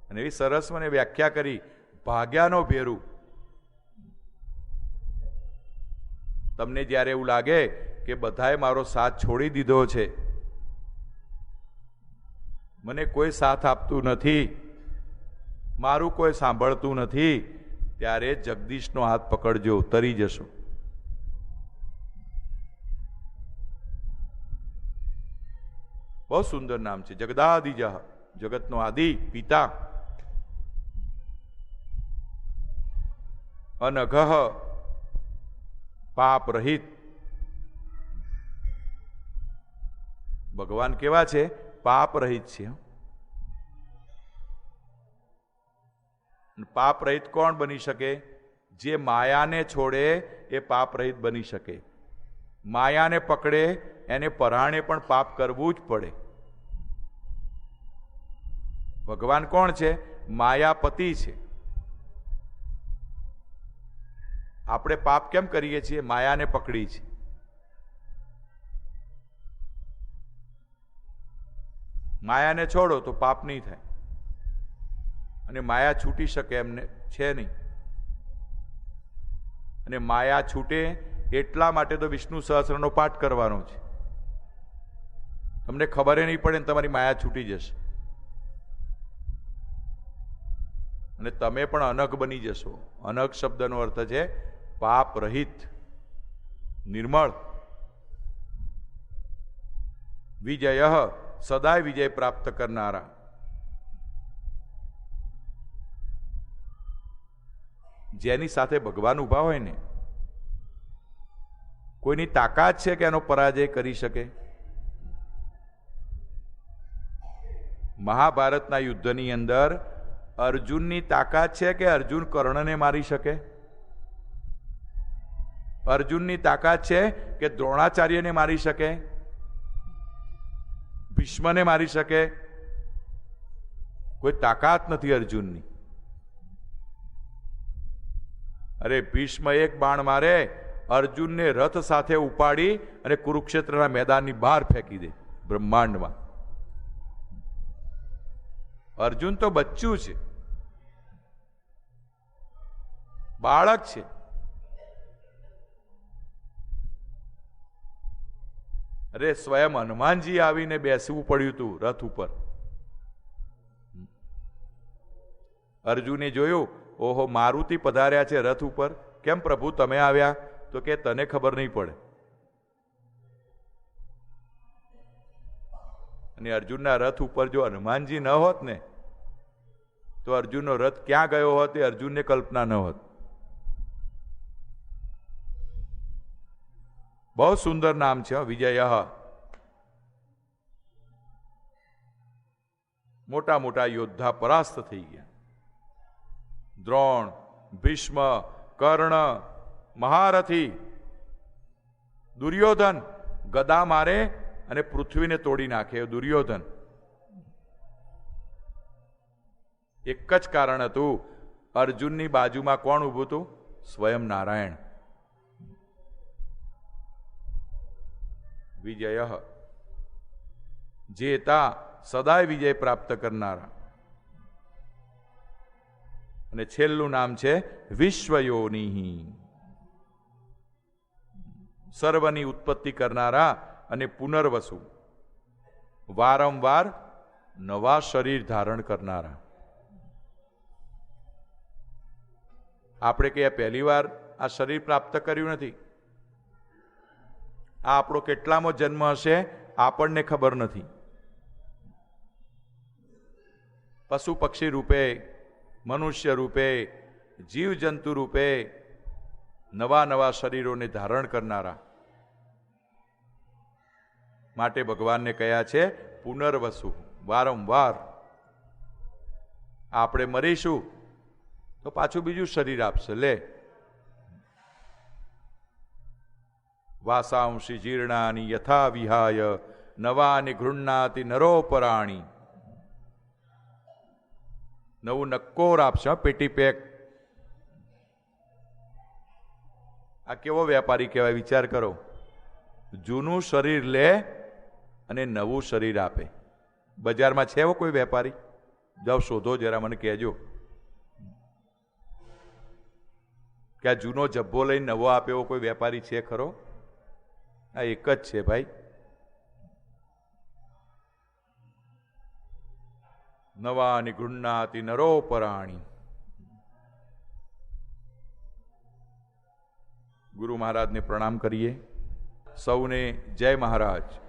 [SPEAKER 1] અને એવી સરસ મને વ્યાખ્યા કરી, ભાગ્યાનો ભેરું. તમને જ્યારે એવું લાગે કે બધાએ મારો સાથ છોડી દીધો છે, મને કોઈ સાથ આપતું નથી, મારું કોઈ સાંભળતું નથી, ત્યારે જગદીશનો હાથ પકડજો, તરી જશો. બહુ સુંદર નામ છે, જગદાદિજ, જગતનો આદિ પિતા. અનઘ, પાપ રહિત. ભગવાન કેવા છે? પાપ રહિત છે. પાપ રહિત કોણ બની શકે? જે માયાને છોડે એ પાપ રહિત બની શકે. માયાને પકડે એને પરાણે પણ પાપ કરવું જ પડે. ભગવાન કોણ છે? માયાપતિ છે. આપણે પાપ કેમ કરીએ છીએ? માયાને પકડી છે. માયાને છોડો તો પાપ નહીં થાય, અને માયા છૂટી શકે એમને છે નહીં. અને માયા છૂટે એટલા માટે તો વિષ્ણુ સહસ્રનો પાઠ કરવાનો છે. તમને ખબર નહીં પડે ને તમારી માયા છૂટી જશે, અને તમે પણ અનઘ બની જશો. અનઘ શબ્દનો અર્થ છે પાપ રહિત, નિર્મળ. વિજય, સદાય વિજય પ્રાપ્ત કરનારા. જેની સાથે ભગવાન ઉભા હોય ને, કોઈની તાકાત છે કે એનો પરાજય કરી શકે? મહાભારતના યુદ્ધની અંદર અર્જુનની તાકાત છે કે અર્જુન કર્ણને મારી શકે? અર્જુનની તાકાત છે કે દ્રોણાચાર્યને મારી શકે, ભીષ્મને મારી શકે? કોઈ તાકાત નથી અર્જુનની. અરે ભીષ્મ એક બાણ મારે, અર્જુનને રથ સાથે ઉપાડી અને કુરુક્ષેત્રના મેદાનની બહાર ફેંકી દે, બ્રહ્માંડમાં. અર્જુન તો બચ્ચું છે, બાળક છે. અરે સ્વયં હનુમાનજી આવીને બેસવું પડ્યું હતું રથ ઉપર. અર્જુને જોયું, ઓહો, મારુતિ પધાર્યા છે રથ ઉપર, કેમ પ્રભુ તમે આવ્યા? તો કે તને ખબર નહીં પડે. અને અર્જુનના રથ ઉપર જો હનુમાનજી ન હોત ને, તો અર્જુનનો રથ ક્યાં ગયો હોત એ અર્જુનને કલ્પના ન હોત. બહુ સુંદર નામ છે વિજય. મોટા મોટા યોદ્ધા પરાસ્ત થઈ ગયા. દ્રોણ, ભીષ્મ, કર્ણ, મહારથી, દુર્યોધન ગદા મારે અને પૃથ્વીને તોડી નાખે એ દુર્યોધન. એક જ કારણ હતું, અર્જુનની બાજુમાં કોણ ઊભું હતું? સ્વયં નારાયણ. વિજય જેતા, સદાય વિજય પ્રાપ્ત કરનારા. અને છેલ્લું નામ છે વિશ્વયોનિ, સર્વની ઉત્પત્તિ કરનારા અને પુનર્વસુ, વારંવાર નવા શરીર ધારણ કરનારા. આપણે કે પહેલી વાર આ શરીર પ્રાપ્ત કર્યું નથી. આ આપણો કેટલામો જન્મ હશે આપણને ખબર નથી. પશુ પક્ષી રૂપે, મનુષ્ય રૂપે, જીવજંતુ રૂપે નવા નવા શરીરોને ધારણ કરનારા. માટે ભગવાનને કયા છે પુનર્વસુ, વારંવાર. આપણે મરીશું તો પાછું બીજું શરીર આપશે. લે વાસાંશી જીર્ણાની યથા વિહાય નવાની ગૃહ્ણાતિ નરોપરાણી. નવું નક્કોર આપશે, પેટી પેક. આ કેવો વેપારી કહેવાય? વિચાર કરો. જૂનું શરીર લે અને નવું શરીર આપે. બજારમાં છે એવો કોઈ વેપારી? જાઓ શોધો જરા, મને કહેજો કે આ જૂનો જબ્બો લઈને નવો આપે એવો કોઈ વેપારી છે ખરો? આ એક જ છે ભાઈ. નવાની ગૃહ્ણાતિ નરોપરાણી. ગુરુ મહારાજને પ્રણામ કરીએ. સૌને જય મહારાજ.